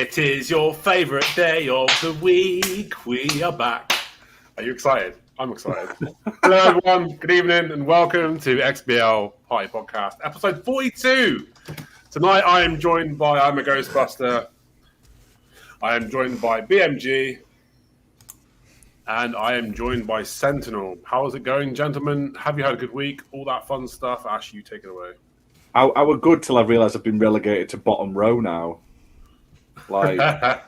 It is your favourite day of the week. We are back. Are you excited? I'm excited. Hello, everyone. Good evening and welcome to XBL Party Podcast, episode 42. Tonight, I am joined by I'm a Ghostbuster. I am joined by BMG. And I am joined by Sentinel. How is it going, gentlemen? Have you had a good week? All that fun stuff. Ash, you take it away. I were good till I realised I've been relegated to bottom row now. Like,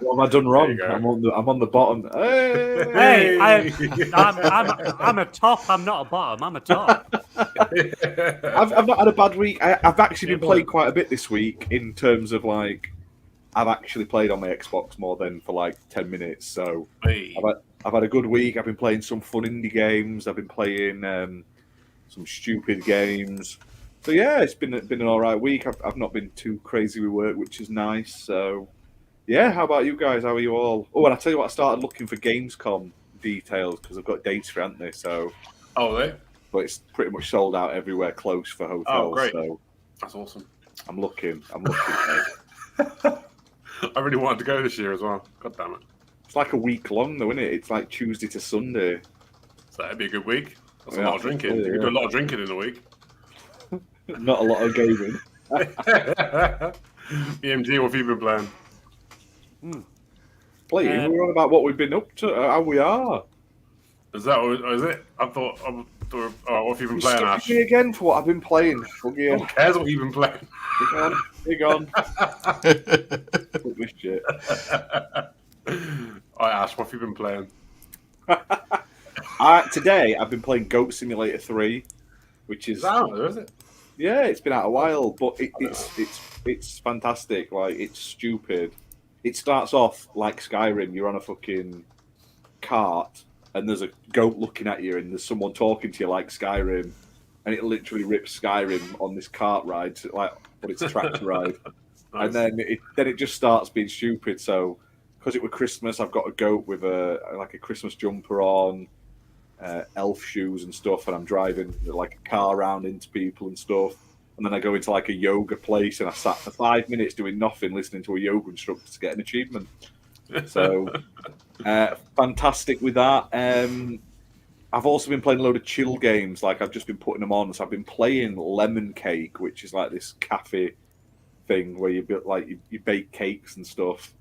what have I done wrong? I'm on the bottom. Hey, I'm a top. I'm not a bottom. I'm a top. I've not had a bad week. I've actually been playing quite a bit this week in terms of like I've actually played on my Xbox more than for like 10 minutes. So I've had a good week. I've been playing some fun indie games. I've been playing some stupid games. So yeah, it's been an all right week. I've not been too crazy with work, which is nice. So yeah, how about you guys? How are you all? Oh, and I tell you what, I started looking for Gamescom details because I've got dates for, haven't they? So they? But it's pretty much sold out everywhere close for hotels. Oh, great! So that's awesome. I'm looking. I really wanted to go this year as well. God damn it! It's like a week long, though, isn't it? It's like Tuesday to Sunday. So that'd be a good week. That's a lot of drinking. You can do a lot of drinking in a week. Not a lot of gaming. BMG, what have you been playing? Playing? We're on about what we've been up to, how we are. Is it? I thought what have you been playing, Ash? Me again for what I've been playing. Who cares what you've been playing? Big on. Fuck this shit. Alright, Ash, what have you been playing? Today, I've been playing Goat Simulator 3, which is... Is that out there, is it? Yeah, it's been out a while, but it's fantastic. Like, it's stupid. It starts off like Skyrim. You're on a fucking cart, and there's a goat looking at you, and there's someone talking to you like Skyrim, and it literally rips Skyrim on this cart ride, but it's a tractor ride. Nice. And then it just starts being stupid. So, because it was Christmas, I've got a goat with a Christmas jumper on, elf shoes and stuff, and I'm driving like a car around into people and stuff. And then I go into like a yoga place, and I sat for 5 minutes doing nothing, listening to a yoga instructor to get an achievement. So, fantastic with that. I've also been playing a load of chill games. Like, I've just been putting them on. So I've been playing Lemon Cake, which is like this cafe thing where you bake cakes and stuff.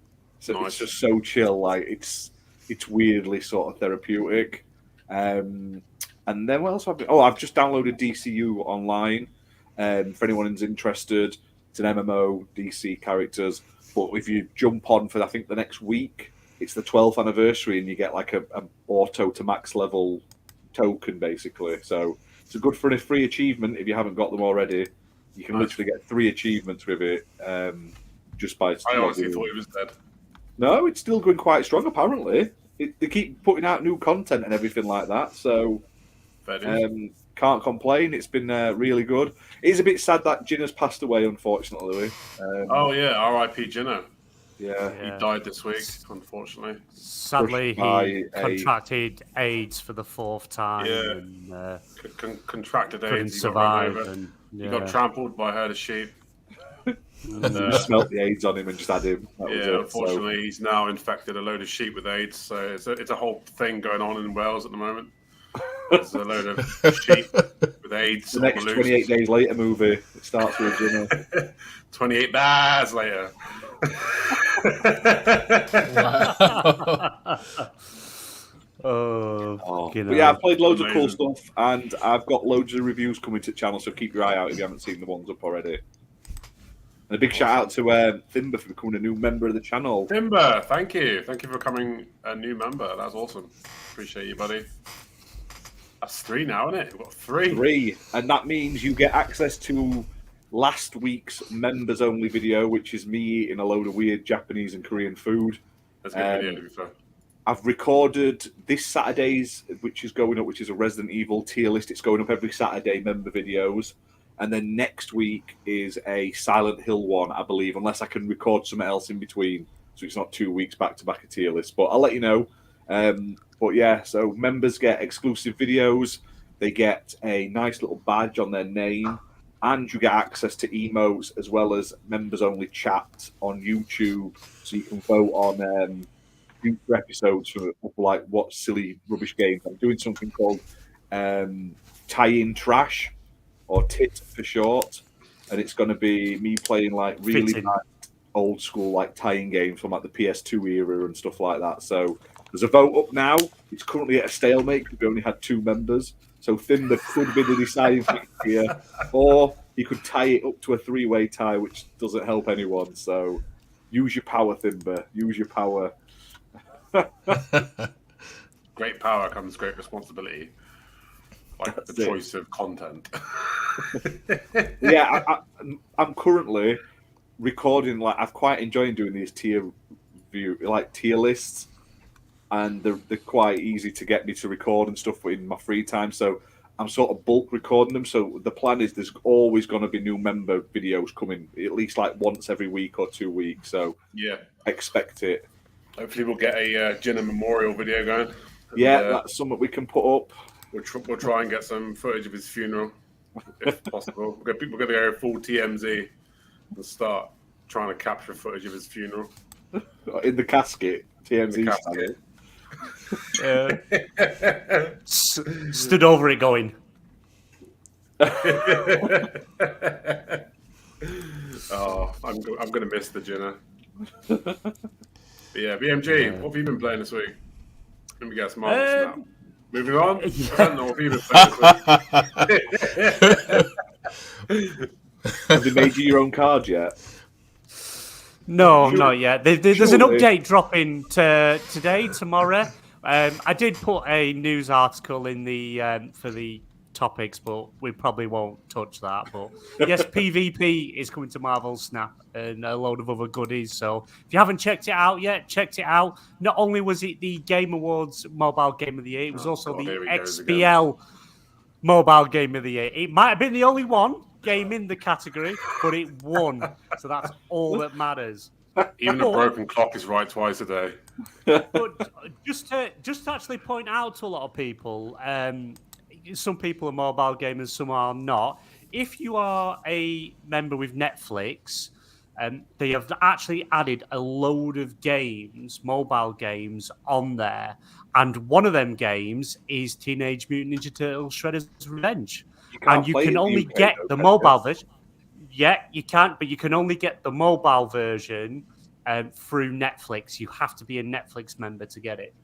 So nice. It's just so chill. Like, it's weirdly sort of therapeutic. And then what else have I been? Oh, I've just downloaded DCU online. For anyone who's interested, it's an MMO, DC characters. But if you jump on for, I think, the next week, it's the 12th anniversary, and you get like a auto to max level token, basically. So it's a good for a free achievement if you haven't got them already. You can literally get 3 achievements with it just by... I honestly thought it was dead. No, it's still going quite strong, apparently. They keep putting out new content and everything like that, so... Can't complain. It's been really good. It is a bit sad that Ginna's passed away, unfortunately. Oh yeah, R.I.P. Ginna. Yeah, he died this week, unfortunately. Sadly, he contracted AIDS for the 4th time. Yeah, and, contracted AIDS. Couldn't survive. He got trampled by a herd of sheep. And smelt the AIDS on him and just had him. Unfortunately, he's now infected a load of sheep with AIDS. So it's a whole thing going on in Wales at the moment. There's a load of sheep with AIDS. The next 28 Days Later movie. It starts with Ginna. 28 bars later. But yeah, I've played loads of cool stuff, and I've got loads of reviews coming to the channel, so keep your eye out if you haven't seen the ones up already. And a big shout out to Thimber for becoming a new member of the channel. Thimber, thank you. Thank you for becoming a new member. That's awesome. Appreciate you, buddy. That's 3 now, isn't it? We've got 3. 3. And that means you get access to last week's members-only video, which is me eating a load of weird Japanese and Korean food. That's a good video, to be fair. I've recorded this Saturday's, which is going up, which is a Resident Evil tier list. It's going up every Saturday, member videos. And then next week is a Silent Hill one, I believe, unless I can record something else in between. So it's not 2 weeks back-to-back a tier list. But I'll let you know. But yeah, so members get exclusive videos. They get a nice little badge on their name. and you get access to emotes as well as members-only chat on YouTube, so you can vote on future episodes of like what silly rubbish games. I'm doing something called tie-in trash, or TIT for short, and it's going to be me playing like really Fitting. nice old school like tie-in games from like the PS2 era and stuff like that. So there's a vote up now. It's currently at a stalemate because we only had 2 members. So Thimber could be the deciding factor here, or he could tie it up to a 3-way tie, which doesn't help anyone. So use your power, Thimber. Use your power. Great power comes great responsibility. Like That's the it. choice of content. Yeah, I'm currently recording. Like, I'm quite enjoying doing these tier lists, and they're quite easy to get me to record and stuff in my free time. So I'm sort of bulk recording them. So the plan is there's always going to be new member videos coming, at least like once every week or 2 weeks. So Yeah. expect it. Hopefully we'll get a GINA memorial video going. Yeah, And, that's something we can put up. we'll try and get some footage of his funeral, if possible. We're going to go full TMZ and start trying to capture footage of his funeral. In the casket, TMZ In the casket. Stood over it going. Oh, I'm going to miss the GINA. But yeah, BMG, what have you been playing this week? Let me guess, Marvel Snap. Moving on. Sentinel, what have you been playing this week? Have they made you your own card yet? No, not yet. There's an Surely. update dropping today, tomorrow. I did put a news article in the for the topics, but we probably won't touch that. But yes, PvP is coming to Marvel Snap and a load of other goodies. So if you haven't checked it out yet, checked it out. Not only was it the Game Awards Mobile Game of the Year, it was also God, the here he goes XBL Mobile Game of the Year. It might have been the only one game in the category, but it won. So that's all that matters. Even a broken clock is right twice a day. But just to actually point out to a lot of people, some people are mobile gamers, some are not. If you are a member with Netflix, they have actually added a load of games, mobile games, on there. And one of them games is Teenage Mutant Ninja Turtles Shredder's Revenge. And you can only get the mobile version. Yeah, you can't, but you can only get the mobile version through Netflix. You have to be a Netflix member to get it.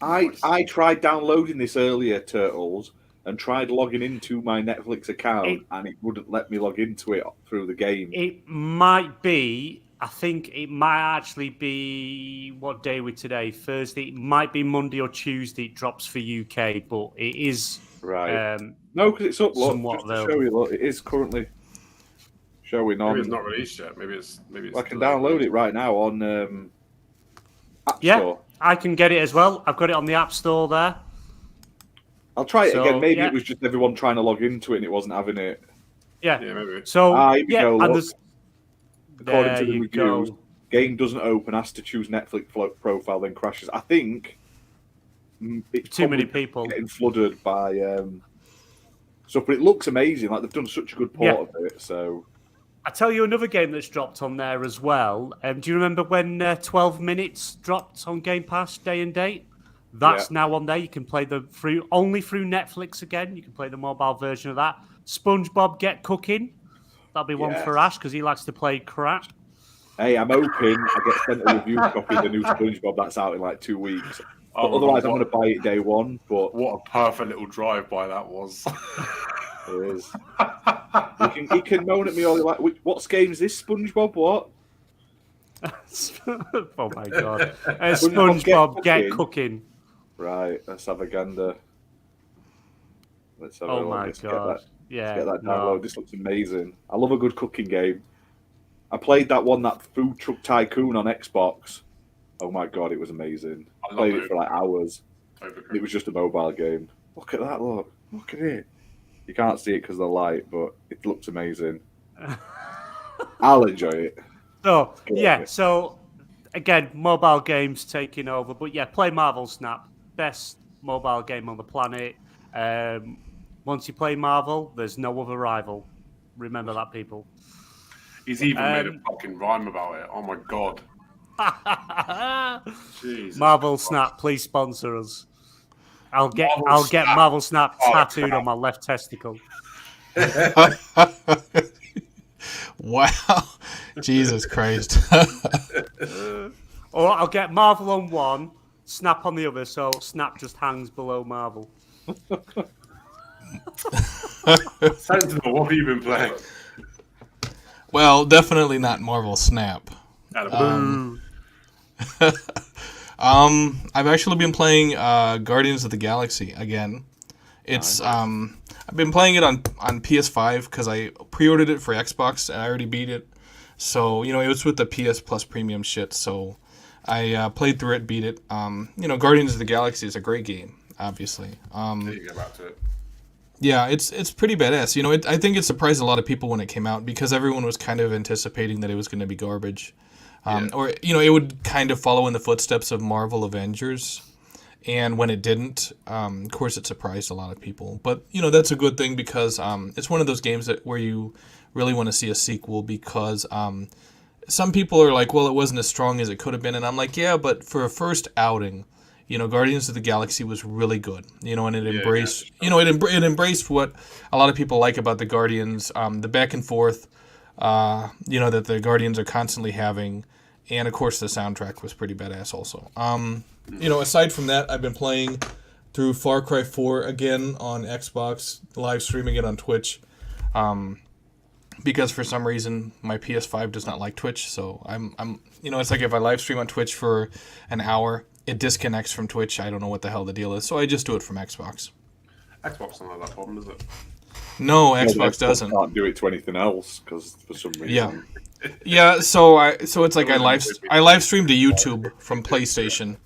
I tried downloading this earlier, Turtles, and tried logging into my Netflix account, and it wouldn't let me log into it through the game. It might be, I think it might actually be, what day are we today? Thursday. It might be Monday or Tuesday it drops for UK, but it is... Right. No, because it's up, look, somewhat just to show you, look, it is currently showing on. Maybe it's not released yet. Maybe it's I can download it right now on App Store. I can get it as well. I've got it on the App Store there. I'll try it again. Maybe yeah. it was just everyone trying to log into it and it wasn't having it. Yeah. Yeah, maybe. So, here we go, and look. there's... According There to the you reviews, go. game doesn't open, has to choose Netflix profile, then crashes. I think it's Too many probably people. getting flooded by stuff, but it looks amazing. Like they've done such a good port of it. So I tell you another game that's dropped on there as well. Do you remember when 12 Minutes dropped on Game Pass day and date? That's now on there. You can play only through Netflix again. You can play the mobile version of that. SpongeBob Get Cooking. That'll be one for Ash because he likes to play crap. Hey, I'm hoping I get sent a review copy of the new SpongeBob that's out in like 2 weeks. But otherwise, I'm going to buy it day one. But what a perfect little drive-by that was. It is. He can moan at me all like, what game is this, SpongeBob? What? Oh my god! SpongeBob Get Cooking. Right, let's have a gander. Let's have a look. My Let's god! Get that download. This looks amazing. I love a good cooking game. I played that Food Truck Tycoon on Xbox. Oh my god, it was amazing. I played it for like hours. It was just a mobile game. Look at that, look at it. You can't see it because of the light, but it looks amazing. I'll enjoy it. So, so again, mobile games taking over. But yeah, play Marvel Snap. Best mobile game on the planet. Once you play Marvel, there's no other rival. Remember that, people. He's even made a fucking rhyme about it. Oh my god. Jesus Marvel Christ. Snap, please sponsor us. I'll get Snap. Marvel Snap Oh, tattooed crap. on my left testicle. Wow. Jesus Christ. Or I'll get Marvel on one, Snap on the other, so Snap just hangs below Marvel. Sentinel, what have you been playing? Well, definitely not Marvel Snap. I've actually been playing Guardians of the Galaxy again. It's I've been playing it on PS5 because I pre-ordered it for Xbox and I already beat it. So it was with the PS Plus Premium shit. So I played through it, beat it. Guardians of the Galaxy is a great game, obviously. There you go back to it. Yeah, it's pretty badass. I think it surprised a lot of people when it came out because everyone was kind of anticipating that it was going to be garbage. Or it would kind of follow in the footsteps of Marvel Avengers. And when it didn't, of course, it surprised a lot of people. But, that's a good thing because it's one of those games where you really want to see a sequel because some people are like, well, it wasn't as strong as it could have been. And I'm like, yeah, but for a first outing, Guardians of the Galaxy was really good. And it embraced, it embraced what a lot of people like about the Guardians, the back and forth, that the Guardians are constantly having. And, of course, the soundtrack was pretty badass also. Aside from that, I've been playing through Far Cry 4 again on Xbox, live streaming it on Twitch. Because for some reason my PS5 does not like Twitch, so I'm it's like if I live stream on Twitch for an hour, it disconnects from Twitch. I don't know what the hell the deal is, so I just do it from Xbox. Xbox doesn't have that problem, does it? No, Xbox doesn't. Can't do it to anything else because for some reason. Yeah. So it's like I live stream to YouTube from PlayStation.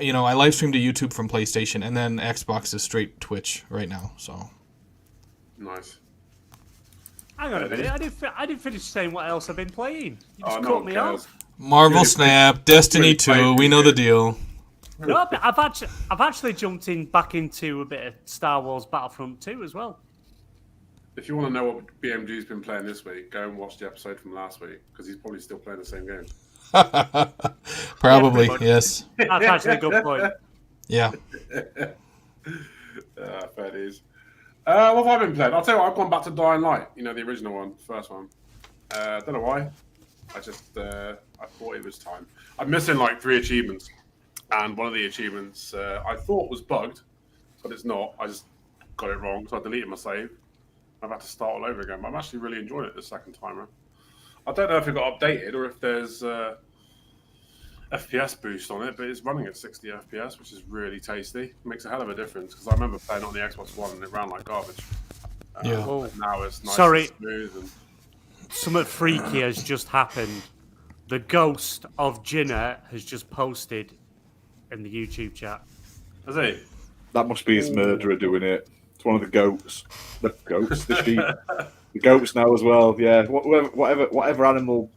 I live stream to YouTube from PlayStation, and then Xbox is straight Twitch right now. So nice. Hang on a minute, I didn't finish saying what else I've been playing. You just no cut one me cares. off. Marvel Snap, Destiny 2, we know the deal. No, but I've actually jumped back into a bit of Star Wars Battlefront 2 as well. If you want to know what BMG's been playing this week, go and watch the episode from last week because he's probably still playing the same game. Probably, Yeah, yes. That's actually a good point. Yeah. Fair dues. What have I been playing? I'll tell you what, I've gone back to Dying Light. The original one, the first one. Don't know why. I just I thought it was time. I'm missing like 3 achievements, and one of the achievements I thought was bugged, but it's not. I just got it wrong, so I deleted my save. I've had to start all over again. But I'm actually really enjoying it the second time around. I don't know if it got updated or if there's FPS boost on it, but it's running at 60 FPS, which is really tasty. It makes a hell of a difference because I remember playing it on the Xbox One and it ran like garbage. Yeah. Now it's nice Sorry. and smooth. And... Something freaky has just happened. The ghost of TheGinna has just posted in the YouTube chat. Has he? That must be his murderer doing it. It's one of the goats. The goats, the sheep. The goats now as well. Yeah, whatever animal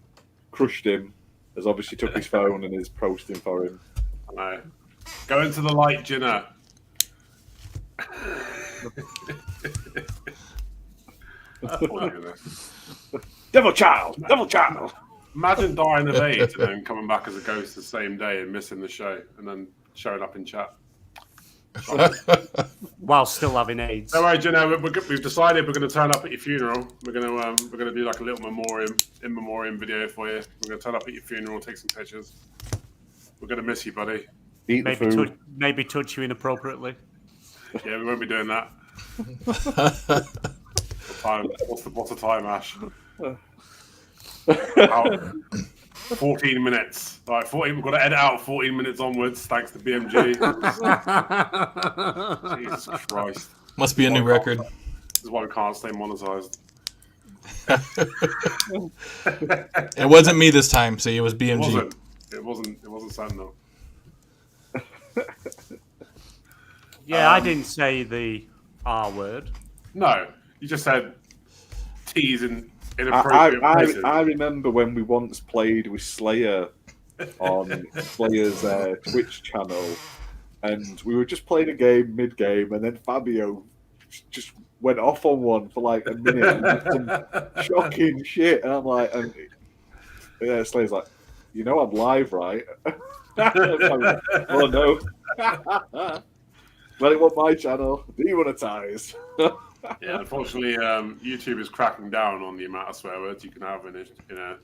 crushed him has obviously took his phone and is posting for him. I know. Go into the light, Jinna. Devil child! Devil child! Imagine dying of AIDS and then coming back as a ghost the same day and missing the show and then showing up in chat. While still having AIDS. Don't worry, Jinna, we've decided we're going to turn up at your funeral. We're going to do like a little in memoriam video for you. We're going to turn up at your funeral, take some pictures. We're going to miss you, buddy. Eat the food. Maybe touch you inappropriately. Yeah, we won't be doing that. What's the time, Ash? About 14 minutes. All right, 14. We've got to edit out 14 minutes onwards, thanks to BMG. Jesus Christ. Must be a new record. This is why we can't stay monetized. It wasn't me this time, see, it was BMG. It wasn't Sentinel. Yeah, I didn't say the R word. No, you just said T's in inappropriate places. I remember when we once played with Slayer on Slayer's Twitch channel, and we were just playing a game mid-game, and then Fabio just went off on one for like a minute. And did some shocking shit, and I'm like, Slay's like, you know, I'm live, right? Like, oh no. Well, it wasn't my channel. Demonetized. Yeah, unfortunately, YouTube is cracking down on the amount of swear words you can have in a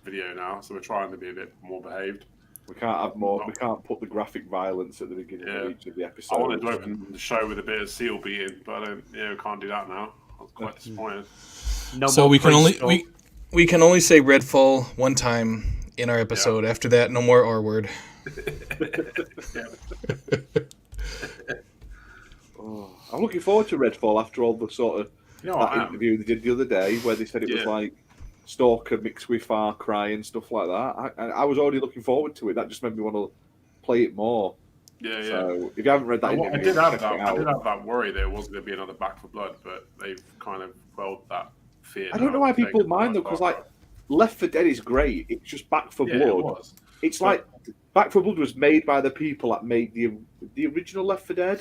video now. So we're trying to be a bit more behaved. We can't have more. We can't put the graphic violence at the beginning of each of the episodes. I wanted to open the show with a bit of seal beating, but I don't. Yeah, we can't do that now. I was quite disappointed. No So more we can only pre-stroke. we can only say Redfall one time in our episode. After that, no more R word. Oh, I'm looking forward to Redfall after all the sort of that interview they did the other day, where they said it was like Stalker mixed with Far Cry and stuff like that. I was already looking forward to it. That just made me want to play it more. Yeah. So if you haven't read that interview, I did have that worry there was going to be another Back for Blood, but they've kind of quelled that fear. I don't know why people mind though, because like Left 4 Dead is great. It's just Back for Blood. It was. It's like Back 4 Blood was made by the people that made the original Left 4 Dead,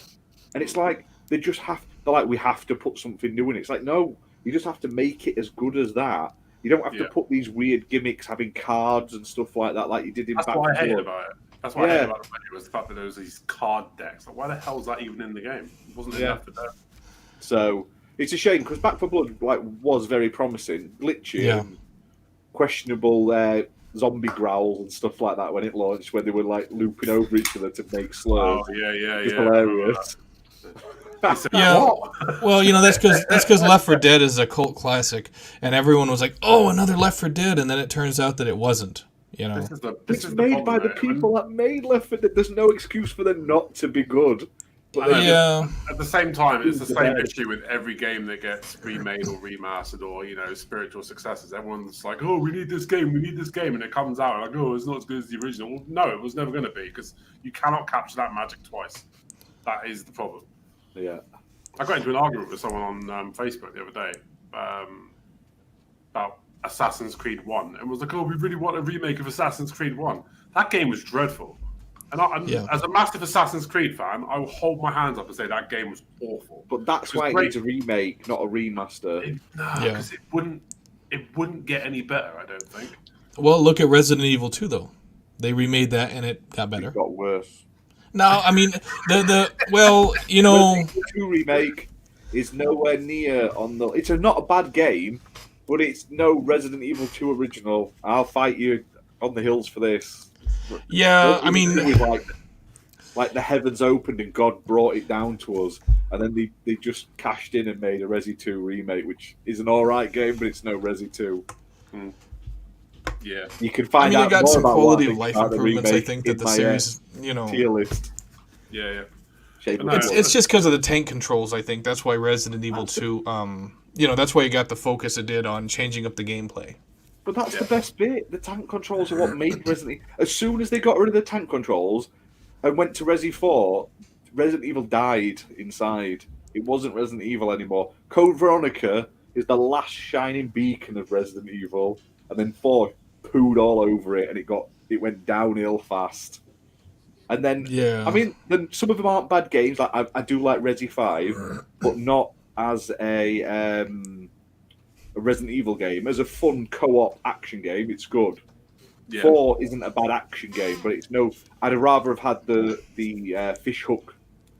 and it's like they just we have to put something new in it. It's like, no, you just have to make it as good as that. You don't have to put these weird gimmicks, having cards and stuff like that, like you did in Back 4 Blood. That's what I hated about it. That's what I hated about the menu, was the fact that there was these card decks. Like, why the hell is that even in the game? It wasn't enough for that. So it's a shame, because Back 4 Blood was very promising, glitchy, and questionable zombie growls and stuff like that when it launched, when they were like looping over each other to make slurs. Oh yeah. It's hilarious. Well, you know, that's because Left 4 Dead is a cult classic, and everyone was like, "Oh, another Left 4 Dead," and then it turns out that it wasn't. You know, it's made by the people that made Left 4 Dead. There's no excuse for them not to be good. But at the same time, it's the same issue with every game that gets remade or remastered or spiritual successors. Everyone's like, "Oh, we need this game, and it comes out like, "Oh, it's not as good as the original." Well, no, it was never going to be, because you cannot capture that magic twice. That is the problem. Yeah, I got into an argument with someone on Facebook the other day about Assassin's Creed 1, and was like, "Oh, we really want a remake of Assassin's Creed 1." That game was dreadful. And as a massive Assassin's Creed fan, I will hold my hands up and say that game was awful. But that's why it needs a remake, not a remaster. Because it wouldn't get any better, I don't think. Well, look at Resident Evil 2, though. They remade that, and it got better. It got worse. No, I mean, Resident Evil 2 remake is nowhere near on the... It's not a bad game, but it's no Resident Evil 2 original. I'll fight you on the hills for this. Yeah, I mean... It was like the heavens opened and God brought it down to us, and then they just cashed in and made a Resi 2 remake, which is an alright game, but it's no Resi 2. Yeah. You can find out it got more some about quality of life improvements, I think, that in the my, series, tier list. Yeah. It's just because of the tank controls, I think. That's why Resident Evil 2, that's why it got the focus it did on changing up the gameplay. But that's the best bit. The tank controls are what made Resident Evil. As soon as they got rid of the tank controls and went to Resi 4, Resident Evil died inside. It wasn't Resident Evil anymore. Code Veronica is the last shining beacon of Resident Evil, and then 4 pooed all over it, and it went downhill fast. And then, then some of them aren't bad games. Like I do like Resi 5, but not as a Resident Evil game. As a fun co-op action game, it's good. 4 isn't a bad action game, but it's no. I'd rather have had the fishhook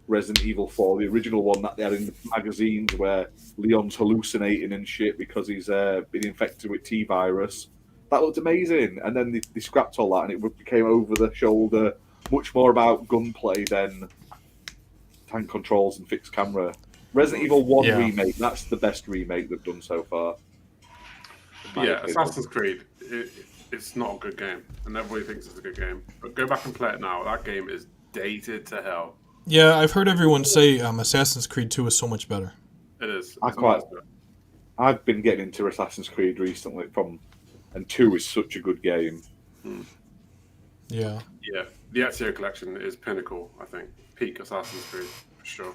Resident Evil 4, the original one that they had in the magazines, where Leon's hallucinating and shit because he's been infected with T-virus. That looked amazing, and then they scrapped all that, and it became over the shoulder, much more about gunplay than tank controls and fixed camera. Resident Evil 1 remake, that's the best remake they've done so far. Yeah, Assassin's Creed, it's not a good game, and everybody thinks it's a good game. But go back and play it now. That game is dated to hell. Yeah, I've heard everyone say Assassin's Creed 2 is so much better. It is. I've been getting into Assassin's Creed recently, and 2 is such a good game. Yeah. Yeah, the Ezio collection is pinnacle, I think. Peak Assassin's Creed, for sure.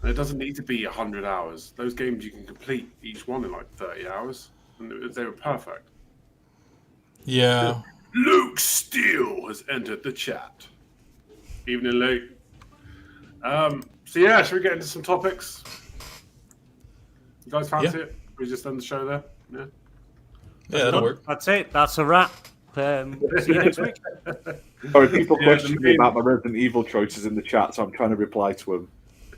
And it doesn't need to be 100 hours. Those games you can complete each one in like 30 hours, and they were perfect. Yeah. Luke Steele has entered the chat. Evening, Luke. So yeah, should we get into some topics? You guys fancy it? We just end the show there. Yeah. Yeah, that'll work. That's it. That's a wrap. See you next week. Sorry, people question me main- about my Resident Evil choices in the chat, so I'm trying to reply to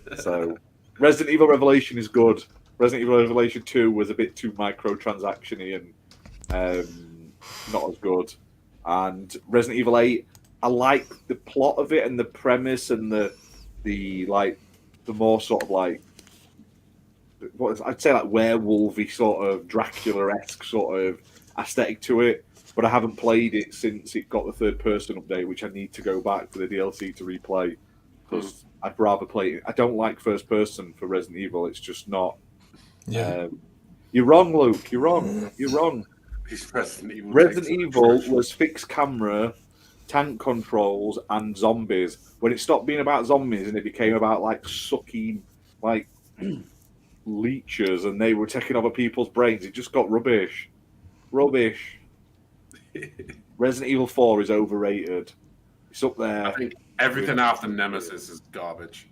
them. So, Resident Evil Revelation is good. Resident Evil Revelation 2 was a bit too microtransaction-y and not as good. And Resident Evil 8, I like the plot of it and the premise and the more sort of like, I'd say like werewolfy sort of Dracula-esque sort of aesthetic to it. But I haven't played it since it got the third-person update, which I need to go back for the DLC to replay because I'd rather play it. I don't like first-person for Resident Evil. It's just not. Yeah. You're wrong, Luke. You're wrong. You're wrong. Resident Evil. Resident Evil was fixed camera, tank controls, and zombies. When it stopped being about zombies and it became about like sucking like leeches and they were taking over people's brains, it just got rubbish. Rubbish. Resident Evil 4 is overrated. It's up there. I think everything after Nemesis is garbage.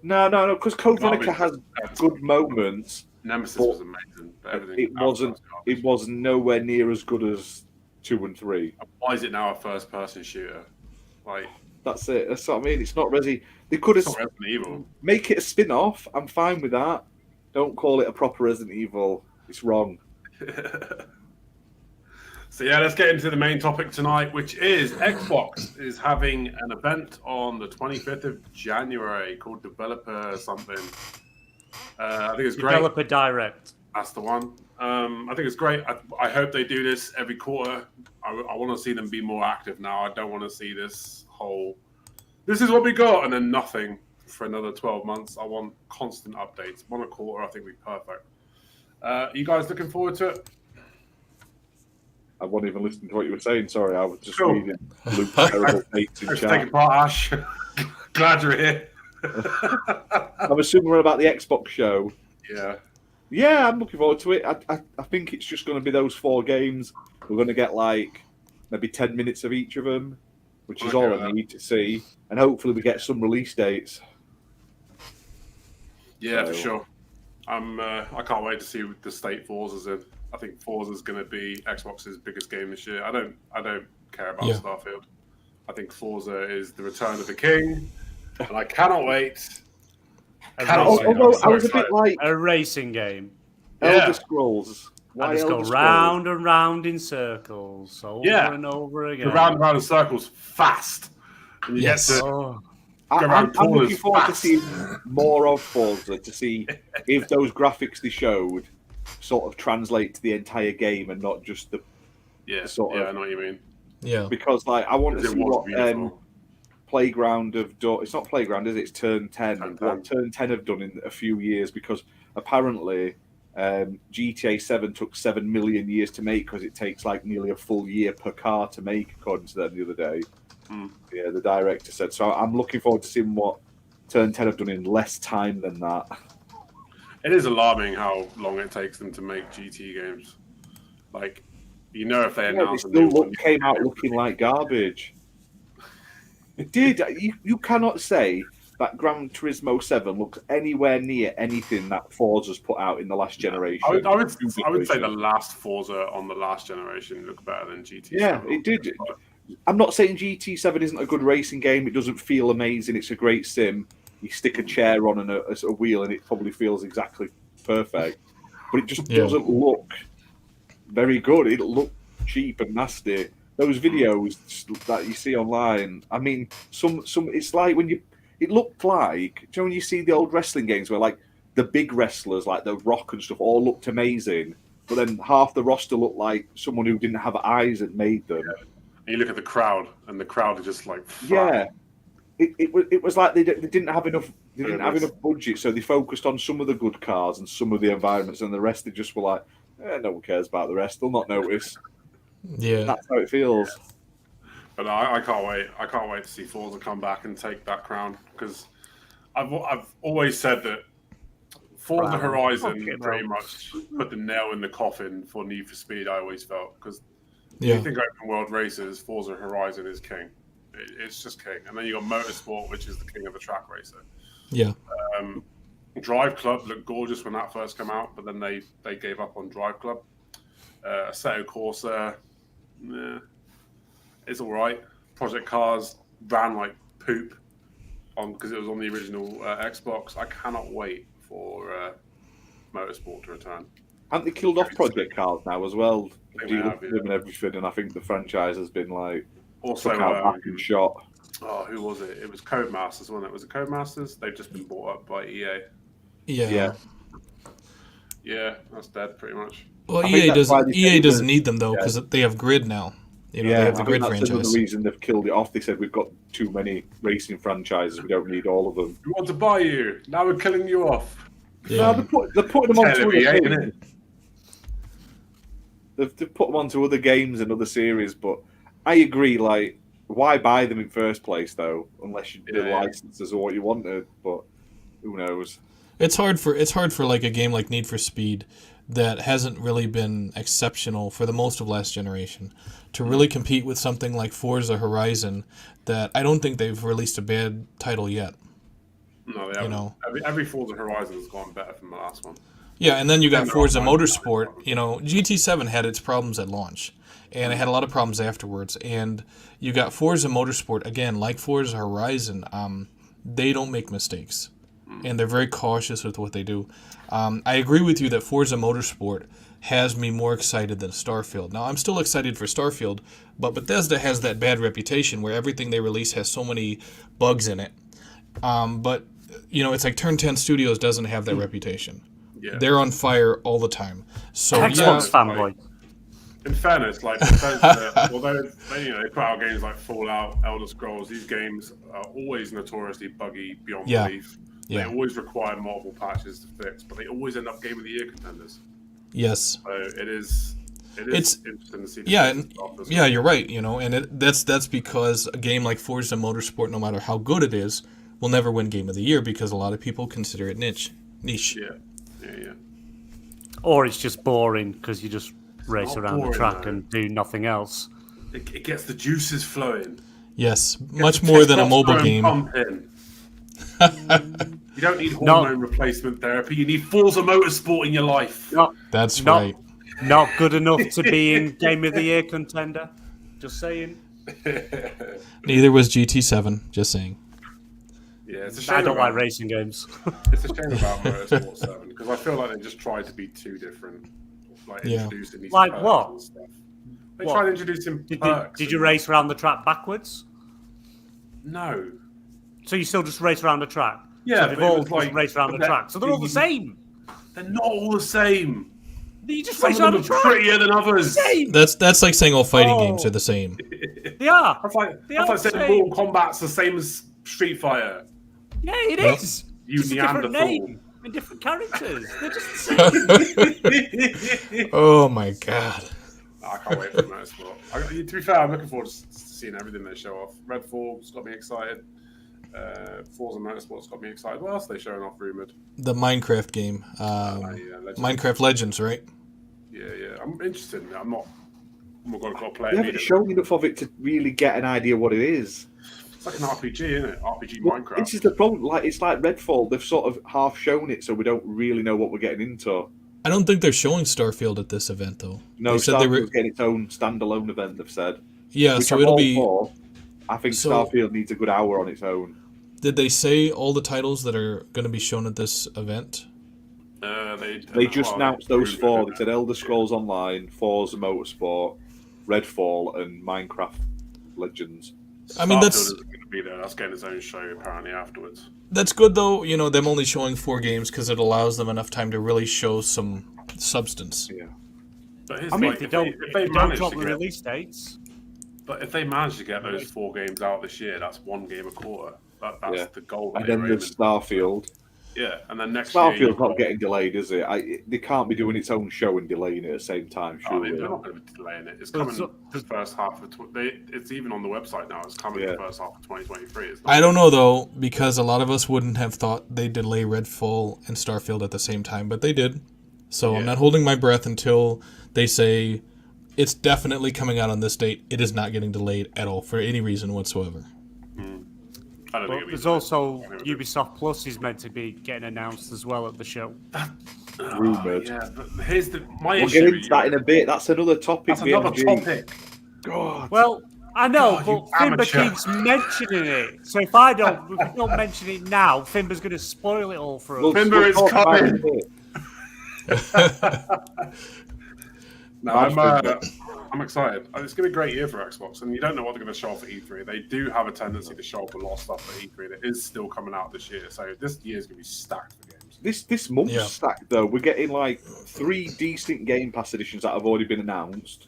No, because Code Veronica has good moments. Nemesis But was amazing, but everything It wasn't. It was nowhere near as good as 2 and 3. Why is it now a first-person shooter? Like, That's it. That's what I mean. It's not Resi. They could have it's not Resident Evil. make it a spin-off. I'm fine with that. Don't call it a proper Resident Evil. It's wrong. So yeah, let's get into the main topic tonight, which is Xbox is having an event on the 25th of January called Developer something. I think it's great. Developer Direct. That's the one. I think it's great. I hope they do this every quarter. I want to see them be more active now. I don't want to see this is what we got, and then nothing for another 12 months. I want constant updates. 1 a quarter, I think would be perfect. You guys looking forward to it? I wasn't even listening to what you were saying. Sorry, I was just Cool. reading Luke's terrible takes in Thanks for taking chat. part, Ash. Glad you're here. I'm assuming we're about the Xbox show. Yeah. Yeah, I'm looking forward to it. I think it's just going to be those 4 games. We're going to get like maybe 10 minutes of each of them, which is all I need to see. And hopefully we get some release dates. Yeah, for So- sure. I can't wait to see the state Forza's in. I think Forza's going to be Xbox's biggest game this year. I don't care about Starfield. I think Forza is the return of the king, and I cannot wait. Although I was a bit like A racing game. Elder Scrolls. And Why just go Elder Scrolls? round and round in circles over and over again. The round and round in circles fast. And you Yes. get to Oh. I'm corners looking forward to fast. seeing more of Forza to see if those graphics they showed sort of translate to the entire game and not just the sort of. I know what you mean. Yeah. Because like I want to It see was what beautiful. Playground have done. It's not Playground, is it? It's Turn 10. Turn 10. What Turn 10 have done in a few years because apparently GTA 7 took 7 million years to make because it takes like nearly a full year per car to make, according to them the other day. Yeah, the director said. So I'm looking forward to seeing what Turn 10 have done in less time than that. It is alarming how long it takes them to make GT games. Like, if they Yeah, they announce a new still one, came out looking like garbage. It did. You cannot say that Gran Turismo 7 looks anywhere near anything that Forza's put out in the last generation. I would say the last Forza on the last generation looked better than GT7. Yeah, it did. I'm not saying GT7 isn't a good racing game. It doesn't feel amazing. It's a great sim. You stick a chair on and a wheel, and it probably feels exactly perfect. But it just doesn't look very good. It looked cheap and nasty. Those videos that you see online, I mean, some it's like it looked like, do you know when you see the old wrestling games where like the big wrestlers like The Rock and stuff all looked amazing, but then half the roster looked like someone who didn't have eyes and made them. Yeah. And you look at the crowd, and the crowd are just like flat. Yeah. It was like they didn't have enough. They didn't have enough budget, so they focused on some of the good cars and some of the environments, and the rest they just were like, no one cares about the rest. They'll not notice. Yeah, that's how it feels. But I can't wait. I can't wait to see Forza come back and take that crown because I've always said that Forza Horizon pretty much put the nail in the coffin for Need for Speed. I always felt because you think open world races, Forza Horizon is king. It's just king, and then you got Motorsport, which is the king of the track racer. Yeah. Drive Club looked gorgeous when that first came out, but then they gave up on Drive Club. Assetto Corsa, it's all right. Project Cars ran like poop because it was on the original Xbox. I cannot wait for Motorsport to return. Haven't they killed off Project Cars now as well? They Dealing have, with them and everything, and I think the franchise has been like Also, took out back and shot. oh, who was it? It was Codemasters, wasn't it? Was it Codemasters? They've just been bought up by EA. Yeah. Yeah, that's dead pretty much. Well, I think that's why they EA said doesn't that- need them though because they have Grid now. You know, Yeah, they I have the think Grid that's franchise. another reason they've killed it off. They said we've got too many racing franchises. We don't need all of them. We want to buy you. Now we're killing you off. Yeah. No, they're putting them onto other EA, games. innit? They've put them onto other games and other series, but I agree. Like, why buy them in first place though? Unless the licenses are what you wanted, but who knows? It's hard for like a game like Need for Speed that hasn't really been exceptional for the most of last generation to really compete with something like Forza Horizon that I don't think they've released a bad title yet. No, they haven't. You know. Every Forza Horizon has gone better than the last one. Yeah, and then you got And they're Forza all fine. Motorsport. You know, GT7 had its problems at launch, and it had a lot of problems afterwards. And you got Forza Motorsport again, like Forza Horizon. They don't make mistakes, and they're very cautious with what they do. I agree with you that Forza Motorsport has me more excited than Starfield. Now, I'm still excited for Starfield, but Bethesda has that bad reputation where everything they release has so many bugs in it. But you know, it's like Turn 10 Studios doesn't have that reputation. Yeah. They're on fire all the time. So Xbox yeah, fanboy. In fairness, like Bethesda, although they put out games like Fallout, Elder Scrolls, these games are always notoriously buggy beyond Yeah. belief. Yeah. They always require multiple patches to fix, but they always end up Game of the Year contenders. yes. So it is It's- interesting to see. the Yeah, different and, stuff as yeah, well. you're right. You know, and that's because a game like Forza Motorsport, no matter how good it is, will never win Game of the Year because a lot of people consider it niche. Yeah. Or it's just boring because you just race not around the boring, track though. and do nothing else. It gets the juices flowing. Yes, much more than a mobile Testosterone game. pumping. You don't need hormone replacement therapy. You need Forza Motorsport in your life. That's Not- right. Not good enough to be in Game of the Year contender. Just saying. Neither was GT7. Just saying. Yeah, it's a shame. I don't like about- racing games. It's a shame about Motorsport 7 because I feel like they just tried to be too different, like Yeah. introducing these Like perks what? and stuff. They What? tried to introduce him perks. Did you and- race around the track backwards? No. So you still just race around the track? Yeah, so they've but it all was just like- race around the but that- track. So they're all the same. They're not all the same. You just Some race of them around are the track. prettier than others. Same. That's like saying all fighting Oh. games are the same. They are. That's like They are saying the same. Mortal Kombat's the same as Street Fighter. Yeah, it Yep. is. You Just a different Neanderthal. name and different characters. They're just the same. Oh my god. I can't wait for Motorsport. To be fair, I'm looking forward to seeing everything they show off. Redfall's got me excited. Forza Motorsport's got me excited. What else are they showing off, rumored? The Minecraft game. Legends. Minecraft Legends, right? Yeah. I'm interested in it. I'm not going to play They it. haven't shown enough of it to really get an idea what it is. It's like an RPG, isn't it? RPG Well, Minecraft. This is the problem. Like, it's like Redfall. They've sort of half shown it, so we don't really know what we're getting into. I don't think they're showing Starfield at this event though. No, they said they were. Starfield's getting its own standalone event. They've said. Yeah, Which so I'm it'll all be. for. I think So- Starfield needs a good hour on its own. Did they say all the titles that are going to be shown at this event? They just announced those four. They said Elder Scrolls Online, Forza Motorsport, Redfall, and Minecraft Legends. I mean, that's- going to be there. That's getting its own show apparently afterwards. That's good though. You know, them only showing 4 games because it allows them enough time to really show some substance. Yeah. But here's I mean, like, if they don't manage drop to the get, release dates. but if they manage to get those 4 games out this year, that's 1 game a quarter. That's Yeah. the goal. That And then they're there's Starfield. yeah, and then next year Starfield's you've not got- getting delayed, is it? They can't be doing its own show and delaying it at the same time, I mean, surely. they're not going to be delaying it. It's But coming so- the first half of. It's even on the website now. It's coming Yeah. the first half of 2023. It's not, I don't know though because a lot of us wouldn't have thought they'd delay Redfall and Starfield at the same time, but they did. So I'm Yeah. not holding my breath until they say it's definitely coming out on this date. It is not getting delayed at all for any reason whatsoever. I don't But think it'll be there's nice. also I don't think Ubisoft Plus is meant to be getting announced as well at the show. Rumoured. Yeah, but here's my We'll issue. get into that in a bit. That's another topic. That's another BMG. topic. God. Well, I know, God, you but Fimber amateur. keeps mentioning it. So if we don't mention it now, Fimber's going to spoil it all for us. Fimber is talk about coming. it in a bit. No, I'm excited. It's going to be a great year for Xbox, and you don't know what they're going to show off at E3. They do have a tendency to show off a lot of stuff at E3 that is still coming out this year. So this year is going to be stacked for games. This month's Yeah. stacked though. We're getting like 3 decent Game Pass editions that have already been announced.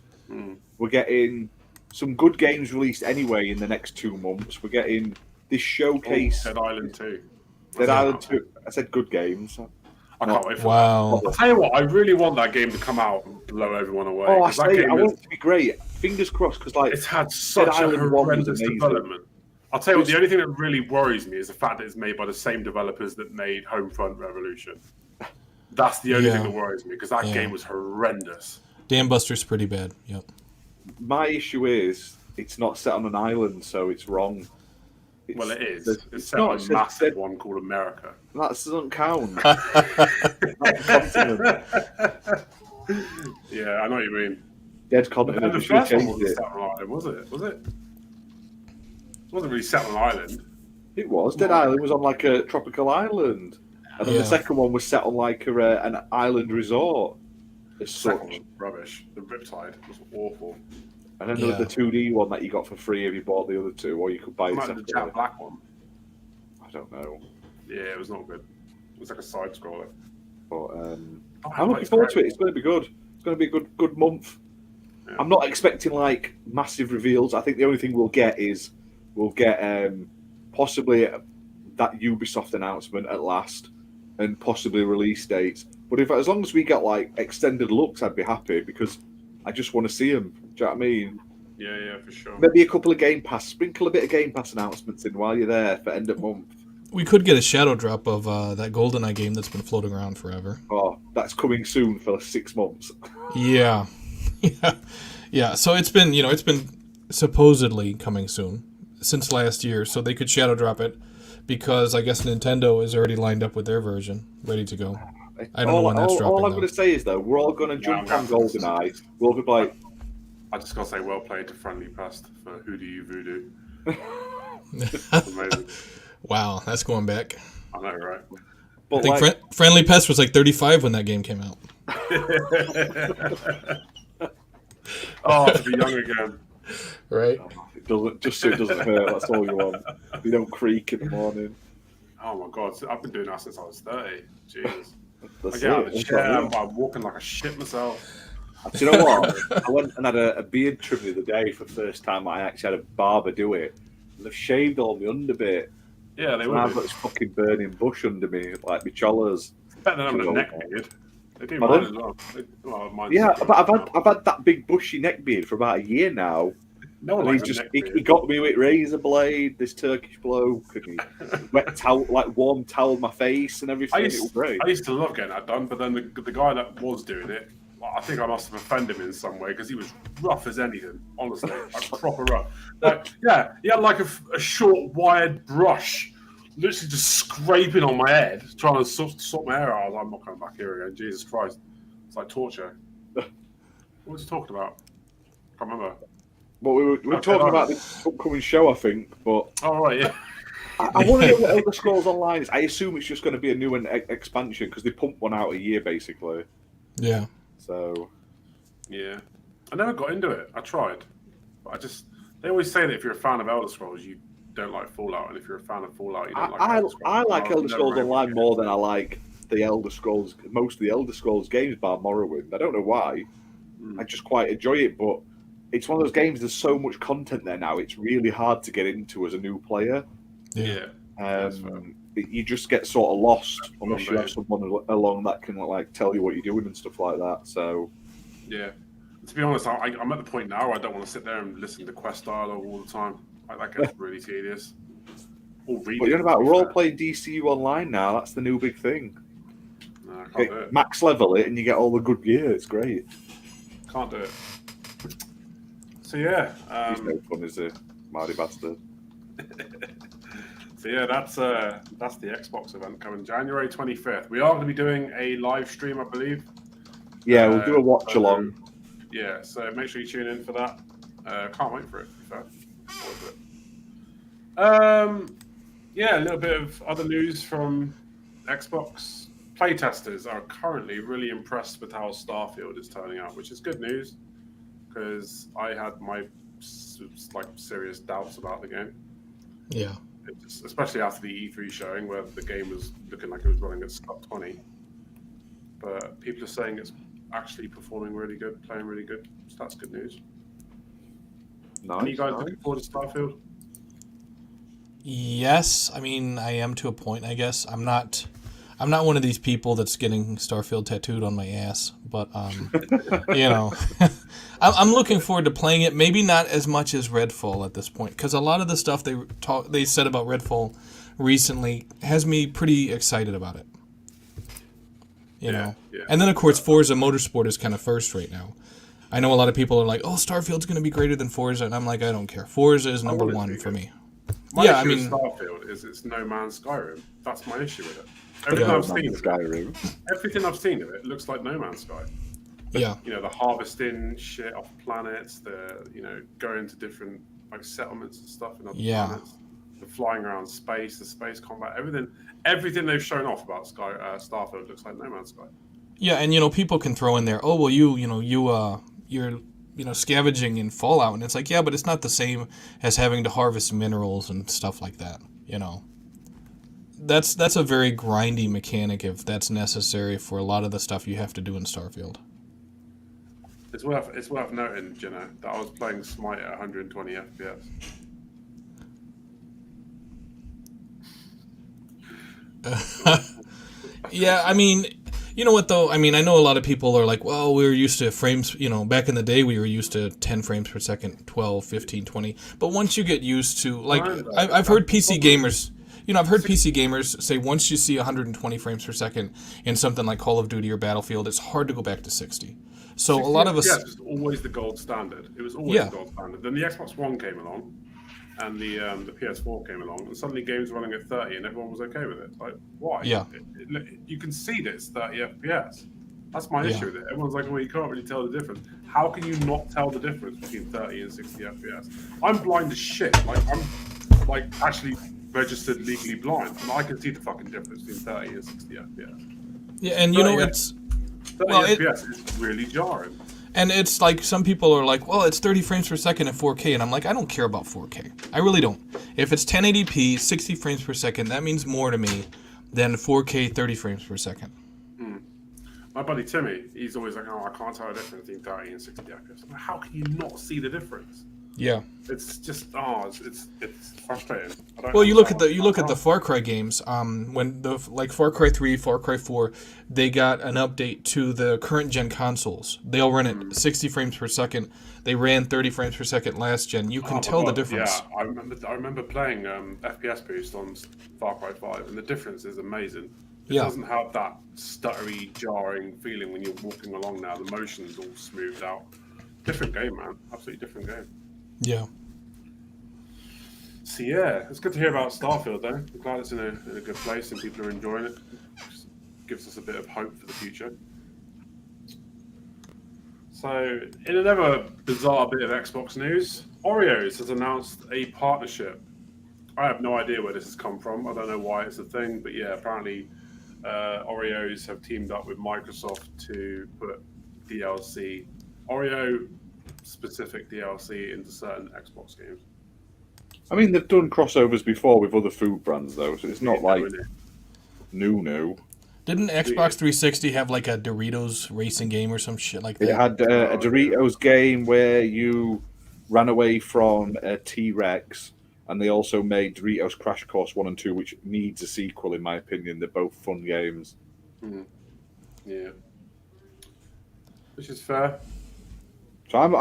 We're getting some good games released anyway in the next 2 months. We're getting this showcase. Dead Island 2. Dead Island 2. I said good games. I can't wait for Wow. that. I'll tell you what, I really want that game to come out and blow everyone away. Oh, I 'cause that say, game I want it to be great. Fingers crossed, because like it's had such a Island 1 was horrendous amazing. development. I'll tell you what, the only thing that really worries me is the fact that it's made by the same developers that made Homefront Revolution. That's the only thing that worries me, because that game was horrendous. Dam Buster's pretty bad. Yep. my issue is it's not set on an island, so it's wrong. Well, it is. It's It's set not, on it's a massive one called America. That doesn't count. That's continent. Yeah, I know what you mean. Dead continent. And the We should have first one changed wasn't it. set on an island, was it? Was it? It wasn't really set on an island. It was. Dead Island was on like a tropical island. And then the second one was set on like an island resort. As The second such. one was rubbish. The Riptide was awful. And then there was the 2D one that you got for free if you bought the other two, or you could buy it Like the separately. Jack Black one. I don't know. Yeah, it was not good. It was like a side scroller. But Oh, I'm looking forward to it. It's going to be good. It's going to be a good month. Yeah. I'm not expecting like massive reveals. I think the only thing we'll get possibly that Ubisoft announcement at last, and possibly release dates. But as long as we get like extended looks, I'd be happy because I just want to see them. Do you know what I mean? Yeah, for sure. Maybe a couple of Game Pass, sprinkle a bit of Game Pass announcements in while you're there for end of month. We could get a shadow drop of that GoldenEye game that's been floating around forever. Oh, that's coming soon for 6 months. Yeah. Yeah. So it's been supposedly coming soon since last year. So they could shadow drop it because I guess Nintendo is already lined up with their version, ready to go. I don't know when that's dropping. All I'm going to say is though, we're all going to jump on GoldenEye. We'll be like, I just got to say, well played to Friendly Pest for Who Do You Voodoo. That's amazing. Wow, that's going back. I know, right? but I think like, Friendly Pest was like 35 when that game came out. Oh, to be young again. Right. it doesn't just so it doesn't hurt. That's all you want. You don't creak in the morning. Oh my god, I've been doing that since I was 30. Jesus. That's I get out of the it. chair, I'm walking like a shit myself. Do you know what? I went and had a beard trim the other day for the first time. I actually had a barber do it. And they've shaved all my underbit. Yeah, they And would I've be. got this fucking burning bush under me, like my chollers. Better than having a neck beard. They do mine as well. Mine's Yeah, different. but I've had that big bushy neck beard for about a year now. No one And likes he's a just neck he beard. got me with razor blade, this Turkish bloke, and he wet towel, like warm towel my face and everything. It was great. I used to love getting that done, but then the guy that was doing it, like, I think I must have offended him in some way because he was rough as anything, honestly, like proper rough. Like, yeah, he had like a short, wired brush, literally just scraping on my head, trying to sort my hair out. I was like, I'm not coming back here again. Jesus Christ, it's like torture. What was he talking about? Can't remember. But we were talking about this upcoming show, I think. But Oh right, yeah. I want to know what Elder Scrolls Online is. I assume it's just going to be a new expansion because they pump one out a year, basically. Yeah. So Yeah, I never got into it. I tried, but they always say that if you're a fan of Elder Scrolls, you don't like Fallout, and if you're a fan of Fallout, you don't like Elder Scrolls. I like And Elder was Scrolls never Online able to more than I like the Elder Scrolls. Most of the Elder Scrolls games, bar Morrowind. I don't know why. I just quite enjoy it, but it's one of those games. There's so much content there now. It's really hard to get into as a new player. Yeah. You just get sort of lost unless you have someone along that can like tell you what you're doing and stuff like that. So Yeah. To be honest, I'm at the point now where I don't want to sit there and listen to quest dialogue all the time. Like, that gets really tedious. Or read but it, you know about to be we're all fair. playing DCU Online now. That's the new big thing. No, I can't do it. Max level it and you get all the good gear. It's great. Can't do it. So yeah. He's no fun, is he? Mardy bastard. So yeah, that's the Xbox event coming January 25th. We are going to be doing a live stream, I believe. Yeah, we'll do a watch along. Yeah, so make sure you tune in for that. Can't wait for it, to be fair. Yeah, a little bit of other news from Xbox. Playtesters are currently really impressed with how Starfield is turning out, which is good news because I had my serious doubts about the game. Yeah. Especially after the E3 showing where the game was looking like it was running at sub 20. But people are saying it's actually performing really good, playing really good. So that's good news. Nice. Are you guys looking forward to Starfield? Yes, I mean I am to a point, I guess. I'm not one of these people that's getting Starfield tattooed on my ass, but you know, I'm looking forward to playing it. Maybe not as much as Redfall at this point, because a lot of the stuff they said about Redfall recently has me pretty excited about it. You know, and then of course Forza Motorsport is kind of first right now. I know a lot of people are like, "Oh, Starfield's going to be greater than Forza," and I'm like, I don't care. Forza is number one for me. My issue with Starfield is it's No Man's Skyrim. That's my issue with it. Everything I've seen of it looks like No Man's Sky. Yeah. You know, the harvesting shit off planets, going to different settlements and stuff in other planets, the flying around space, the space combat, everything they've shown off about Starfield looks like No Man's Sky. Yeah, and people can throw in there, oh well, you're scavenging in Fallout, and it's like, yeah, but it's not the same as having to harvest minerals and stuff like that. That's a very grindy mechanic if that's necessary for a lot of the stuff you have to do in Starfield. It's worth noting, that I was playing Smite at 120 FPS. Yeah, I mean, you know what though? I mean, I know a lot of people are like, well, we were used to frames, back in the day we were used to 10 frames per second, 12, 15, 20. But once you get used to, I've heard PC gamers, PC gamers say once you see 120 frames per second in something like Call of Duty or Battlefield, it's hard to go back to 60. So a lot of us... Yes, it's always the gold standard. It was always the gold standard. Then the Xbox One came along, and the PS4 came along, and suddenly games were running at 30, and everyone was okay with it. Like, why? Yeah. You can see that it's 30 FPS. That's my issue with it. Everyone's like, well, you can't really tell the difference. How can you not tell the difference between 30 and 60 FPS? I'm blind as shit. I'm actually registered legally blind, and I can see the fucking difference between 30 and 60 FPS. Yeah, and it's... 30 FPS is really jarring. And it's like some people are like, well, it's 30 frames per second at 4K. And I'm like, I don't care about 4K. I really don't. If it's 1080p, 60 frames per second, that means more to me than 4K 30 frames per second. My buddy Timmy, he's always like, oh, I can't tell the difference between 30 and 60 FPS. I'm like, how can you not see the difference? Yeah. It's just, it's frustrating. Well, you look at the Far Cry games. When Far Cry 3, Far Cry 4, they got an update to the current gen consoles. They all run at 60 frames per second. They ran 30 frames per second last gen. You can tell the difference. Yeah, I remember playing FPS Boost on Far Cry 5, and the difference is amazing. It doesn't have that stuttery, jarring feeling when you're walking along now. The motion's all smoothed out. Different game, man. Absolutely different game. Yeah. So yeah, it's good to hear about Starfield though. I'm glad it's in a good place and people are enjoying it. Just gives us a bit of hope for the future. So, in another bizarre bit of Xbox news, Oreos has announced a partnership. I have no idea where this has come from. I don't know why it's a thing, but yeah, apparently Oreos have teamed up with Microsoft to put DLC, Oreo-specific DLC into certain Xbox games. I mean, they've done crossovers before with other food brands, though, so it's not like new. Didn't Xbox 360 have like a Doritos racing game or some shit like that? It had a Doritos game where you ran away from a T-Rex, and they also made Doritos Crash Course 1 and 2, which needs a sequel, in my opinion. They're both fun games. Yeah. Which is fair. So I'm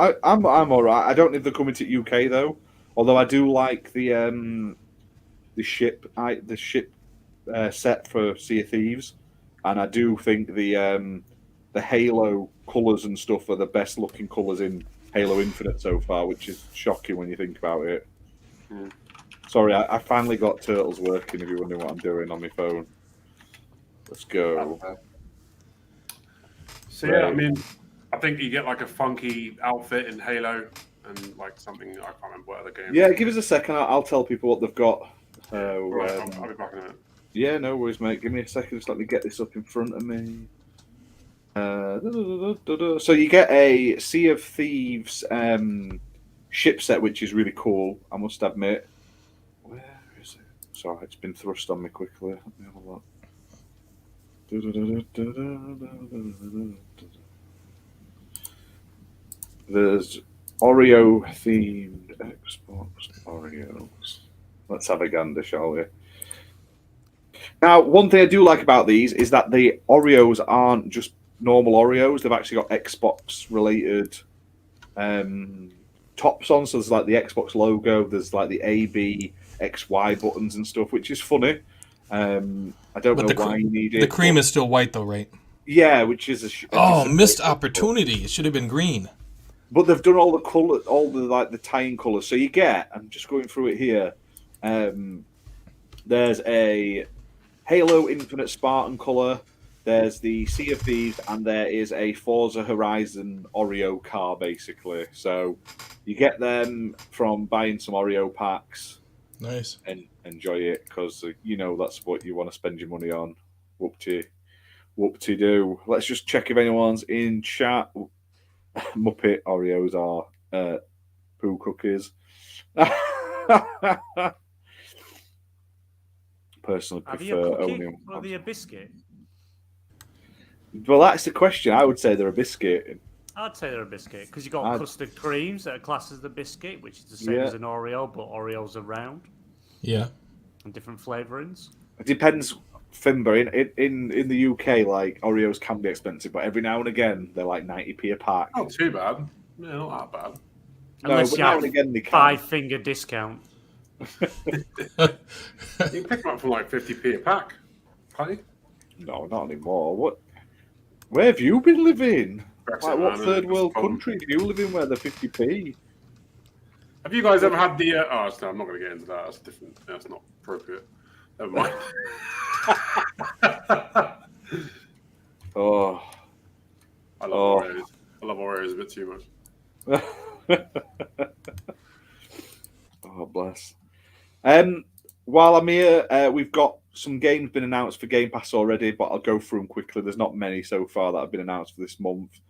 all right. I don't think they're coming to UK, though. Although I do like the ship set for Sea of Thieves, and I do think the Halo colours and stuff are the best looking colours in Halo Infinite so far, which is shocking when you think about it. Sorry, I finally got Turtles working. If you're wondering what I'm doing on my phone, let's go. So yeah, I mean, I think you get like a funky outfit in Halo and like something I can't remember what other game. Yeah, give us a second. I'll tell people what they've got. Right, I'll be back in a minute. Yeah, no worries, mate. Give me a second. Just let me get this up in front of me. So you get a Sea of Thieves ship set, which is really cool, I must admit. Where is it? Sorry, it's been thrust on me quickly. Let me have a look. There's Oreo themed Xbox Oreos. Let's have a gander, shall we? Now, one thing I do like about these is that the Oreos aren't just normal Oreos. They've actually got Xbox related tops on. So there's like the Xbox logo. There's like the A, B, X, Y buttons and stuff, which is funny. I don't know why you need it. The cream is still white though, right? Yeah, which is missed opportunity. It should have been green. But they've done all the color, all the like the tying colors. So you get. I'm just going through it here. There's a Halo Infinite Spartan color. There's the Sea of Thieves, and there is a Forza Horizon Oreo car, basically. So you get them from buying some Oreo packs. Nice. And enjoy it, because you know that's what you want to spend your money on. Whoop to do. Let's just check if anyone's in chat. Muppet Oreos are poo cookies. Personally prefer only. Or are they a biscuit? Well, that's the question. I would say they're a biscuit. I'd say they're a biscuit because you've got custard creams that are classed as the biscuit, which is the same as an Oreo, but Oreos are round. Yeah. And different flavourings. It depends, Fimber. In the UK, like Oreos can be expensive, but every now and again they're like 90p a pack. Not too bad. Yeah, not that bad. Unless but you now have and again they can. 5-finger discount. You can pick them up for like 50p a pack, can't you? No, not anymore. What? Where have you been living? Brexit, Like, what man, third it's world fun. country do you live in where they're 50p? Have you guys ever had the? Oh, no, I'm not going to get into that. That's different. That's not appropriate. Never mind. Oh, I love Oreos. I love Oreos a bit too much. Oh, bless. While I'm here, we've got some games been announced for Game Pass already, but I'll go through them quickly. There's not many so far that have been announced for this month.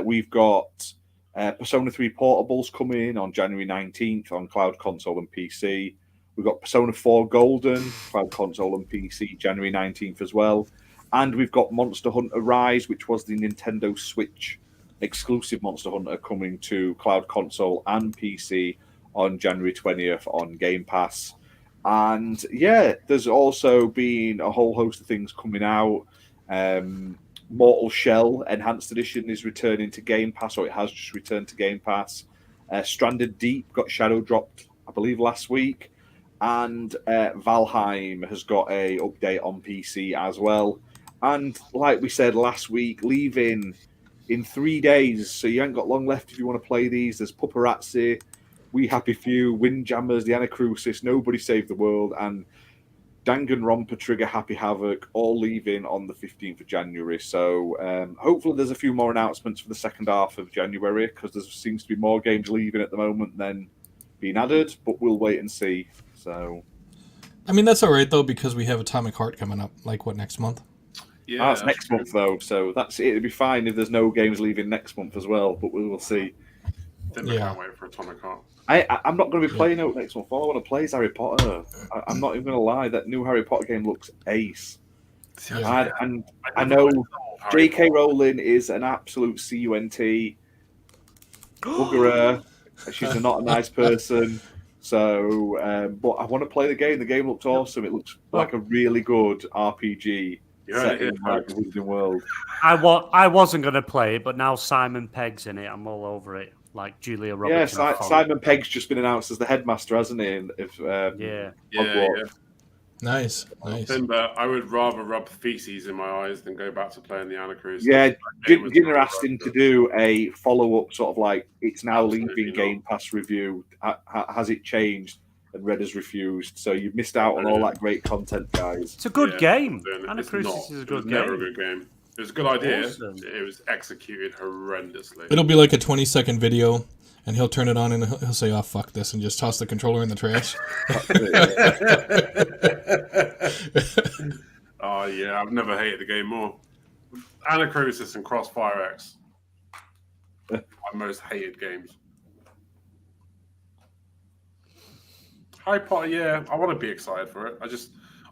We've got Persona 3 Portables coming on January 19th on Cloud Console and PC. We've got Persona 4 Golden, Cloud Console and PC, January 19th as well. And we've got Monster Hunter Rise, which was the Nintendo Switch exclusive Monster Hunter, coming to Cloud Console and PC on January 20th on Game Pass. And yeah, there's also been a whole host of things coming out. Mortal Shell Enhanced Edition is returning to Game Pass, or it has just returned to Game Pass. Stranded Deep got shadow dropped, I believe, last week. And Valheim has got a update on PC as well. And like we said last week, leaving in 3 days, so you ain't got long left if you want to play these. There's Paparazzi, We Happy Few, Windjammers, The Anacrusis, Nobody Saved the World, and Danganronpa, Trigger Happy Havoc, all leaving on the 15th of January. So hopefully there's a few more announcements for the second half of January, because there seems to be more games leaving at the moment than being added, but we'll wait and see. So, I mean, that's all right, though, because we have Atomic Heart coming up, like, what, next month? Yeah, that's next month, though, so that's it. It'd be fine if there's no games leaving next month as well, but we will see. I can't wait for Atomic Heart. I'm not going to be playing out next month. All I want to play is Harry Potter. I'm not even going to lie. That new Harry Potter game looks ace. Yeah. And I know J.K. Rowling is an absolute cunt. Bugger her. She's not a nice person. So, but I want to play the game. The game looks awesome. It looks like a really good RPG set in like the Wizarding World. I wasn't going to play it, but now Simon Pegg's in it. I'm all over it. Like Julia Roberts. Yeah, Simon Pegg's just been announced as the headmaster, hasn't he? Yeah. Nice. Timber, I would rather rub feces in my eyes than go back to playing the Anacrusis. Yeah, GINA asked him to do a follow-up, sort of like, it's now leaving Game Pass review. Has it changed? and Red has refused. So you've missed out on all that great content, guys. It's a good game. Anna Crucis is a good game. Never a good game. It was a good idea. Awesome. It was executed horrendously. It'll be like a 20-second video, and he'll turn it on and he'll say, "Oh, fuck this," and just toss the controller in the trash. Oh yeah, I've never hated the game more. Anna Crucis and Crossfire X. My most hated games. Harry Potter, yeah, I want to be excited for it.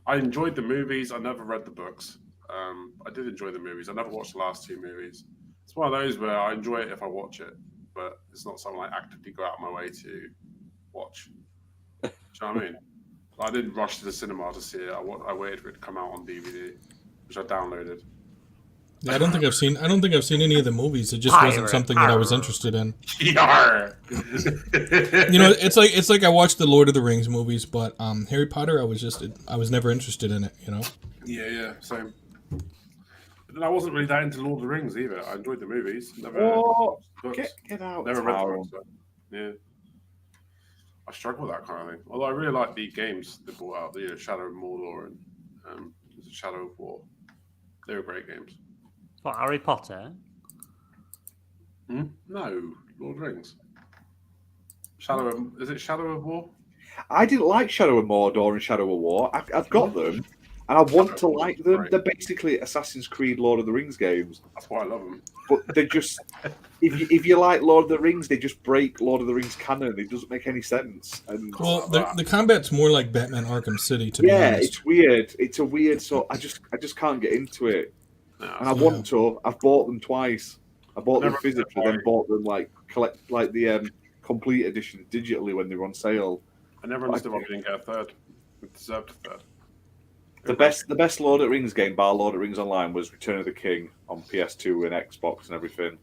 I enjoyed the movies. I never read the books. I did enjoy the movies. I never watched the last 2 movies. It's one of those where I enjoy it if I watch it, but it's not something I actively go out of my way to watch. Do you know what I mean? I didn't rush to the cinema to see it. I waited for it to come out on DVD, which I downloaded. Yeah, I don't think I've seen any of the movies. It just wasn't something that I was interested in. Yarr. It's like I watched the Lord of the Rings movies, but Harry Potter, I was never interested in it. Yeah, same. But then I wasn't really that into Lord of the Rings either. I enjoyed the movies. Never Get out. Never read the books. Yeah. I struggle with that kind of thing. Although I really like the games they brought out, Shadow of Mordor and Shadow of War. They were great games. What, Harry Potter? No, Lord of the Rings. Is it Shadow of War? I didn't like Shadow of Mordor and Shadow of War. I've got them, and I want to like them. Right. They're basically Assassin's Creed Lord of the Rings games. That's why I love them. But they're just, if you like Lord of the Rings, they just break Lord of the Rings canon. It doesn't make any sense. And the combat's more like Batman Arkham City, to be honest. Yeah, it's weird. It's a weird sort. I just can't get into it. No, and I want to. I've bought them twice. I bought them physically, then bought them the complete edition digitally when they were on sale. I never understood why we didn't get a third. We deserved a third. The best Lord of the Rings game, bar Lord of the Rings Online, was Return of the King on PS2 and Xbox and everything.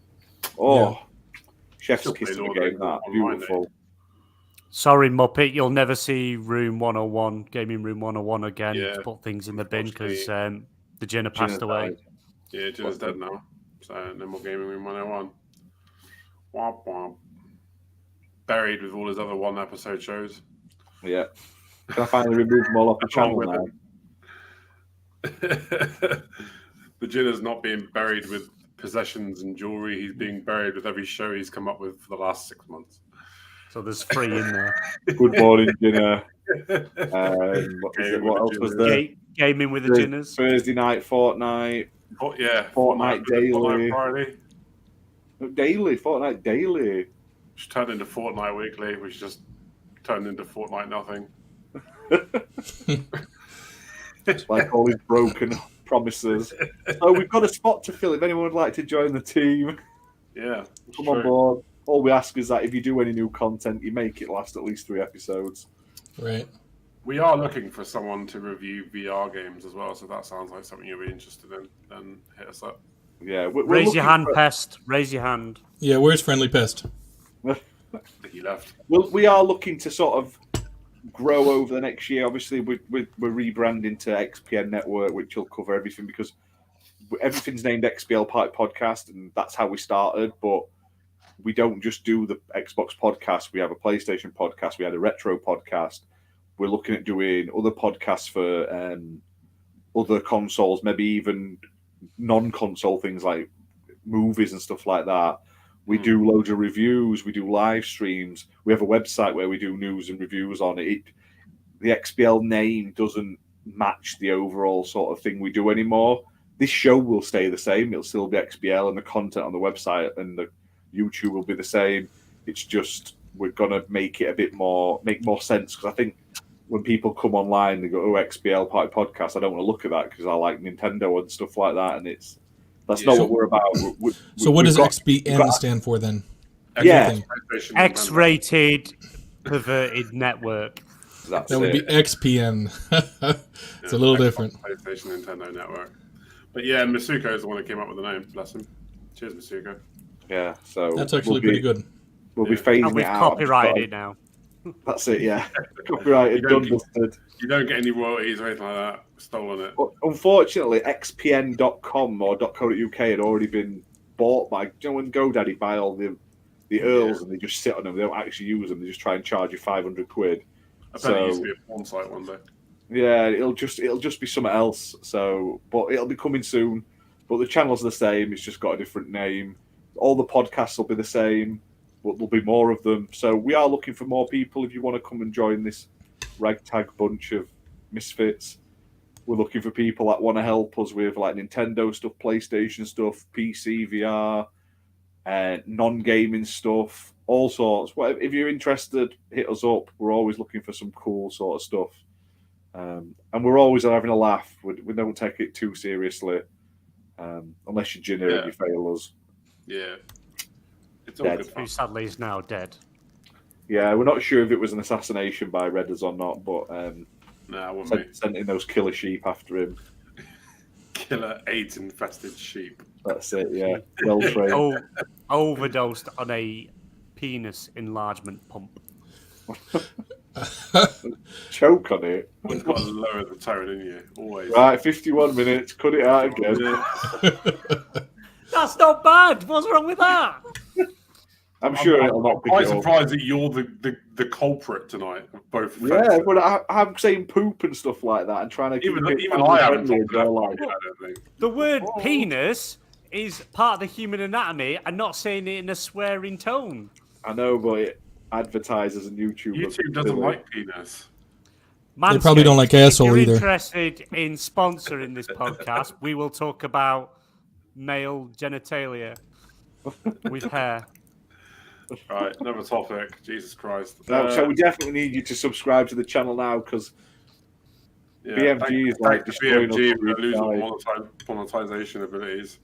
Oh, chef's kiss in the game. That beautiful. Sorry, Muppet, you'll never see Room 101, Gaming Room 101 again to put things in the bin because TheGinna passed away. Died. Yeah, Ginna's dead now. So no more Gaming Room 101. Womp womp. Buried with all his other one-episode shows. Yeah. Can I finally remove them all off the channel now? TheGinna's not being buried with possessions and jewelry. He's being buried with every show he's come up with for the last 6 months. So there's 3 in there. Good morning, Ginna. What else was there? Gaming with the Ginnas. Thursday night, Fortnite. Oh, yeah. Fortnite Daily. Fortnite Daily. Which turned into Fortnite Weekly, which just turned into Fortnite Nothing. It's like all his broken promises. So we've got a spot to fill if anyone would like to join the team. Yeah. Come on board. All we ask is that if you do any new content, you make it last at least 3 episodes. Right. We are looking for someone to review VR games as well, so if that sounds like something you'll be interested in, then hit us up. Yeah, raise your hand, Pest. Raise your hand. Yeah, where's Friendly Pest? He left. Well, we are looking to sort of grow over the next year. Obviously, we're rebranding to XPN Network, which will cover everything because everything's named XBL Party Podcast, and that's how we started. But we don't just do the Xbox podcast. We have a PlayStation podcast. We had a retro podcast. We're looking at doing other podcasts for other consoles, maybe even non-console things like movies and stuff like that. We do loads of reviews. We do live streams. We have a website where we do news and reviews on it. The XBL name doesn't match the overall sort of thing we do anymore. This show will stay the same. It'll still be XBL, and the content on the website and the YouTube will be the same. It's just we're gonna make it a bit more sense because I think when people come online, they go, "Oh, XBL Party Podcast." I don't want to look at that because I like Nintendo and stuff like that, and that's not what we're about. So what does XBN stand for then? Yeah, X-rated perverted network. That would be XPN. It's a little different. PlayStation Nintendo Network. But yeah, Masuko is the one that came up with the name. Bless him. Cheers, Masuko. Yeah, so that's actually pretty good. We'll be phasing and we've it out. Copyrighted it now. That's it, yeah. Copyrighted, done, busted. You don't get any royalties or anything like that. Stolen it. But unfortunately, xpn.com or .co.uk had already been bought by, when GoDaddy buy all the Earls and they just sit on them, they don't actually use them, they just try and charge you 500 quid. I bet it used to be a porn site one day. Yeah, it'll just be something else. So, but it'll be coming soon. But the channel's the same. It's just got a different name. All the podcasts will be the same, but there'll be more of them. So we are looking for more people. If you want to come and join this ragtag bunch of misfits, we're looking for people that want to help us with like Nintendo stuff, PlayStation stuff, PC, VR, non-gaming stuff, all sorts. Whatever. If you're interested, hit us up. We're always looking for some cool sort of stuff. And we're always having a laugh. We don't take it too seriously, unless you're GINNA and you fail us. Yeah. It's all Dead. good fun. Who sadly is now dead. Yeah, we're not sure if it was an assassination by Redders or not, but Nah, it wouldn't be. sending those killer sheep after him. Killer AIDS-infested sheep. That's it, yeah. Well trained. Overdosed on a penis enlargement pump. Choke on it. You've got to lower the tone in you, always. Right, 51 minutes. Cut it out again. That's not bad. What's wrong with that? I'm sure it'll not I'm pick quite it up. surprised that you're the culprit tonight of both Yeah, offences. but I'm saying poop and stuff like that and trying to keep Even it I haven't friendly talked and all about like- it, I don't think. The word penis is part of the human anatomy. I'm not saying it in a swearing tone. I know, but it advertises and YouTube. YouTube doesn't like penis. They probably don't like asshole if you're either. interested in sponsoring this podcast, we will talk about male genitalia with hair. Right, another topic. Jesus Christ. So we definitely need you to subscribe to the channel now because yeah, BMG is like thanks to destroying BMG us for losing inside. monetization abilities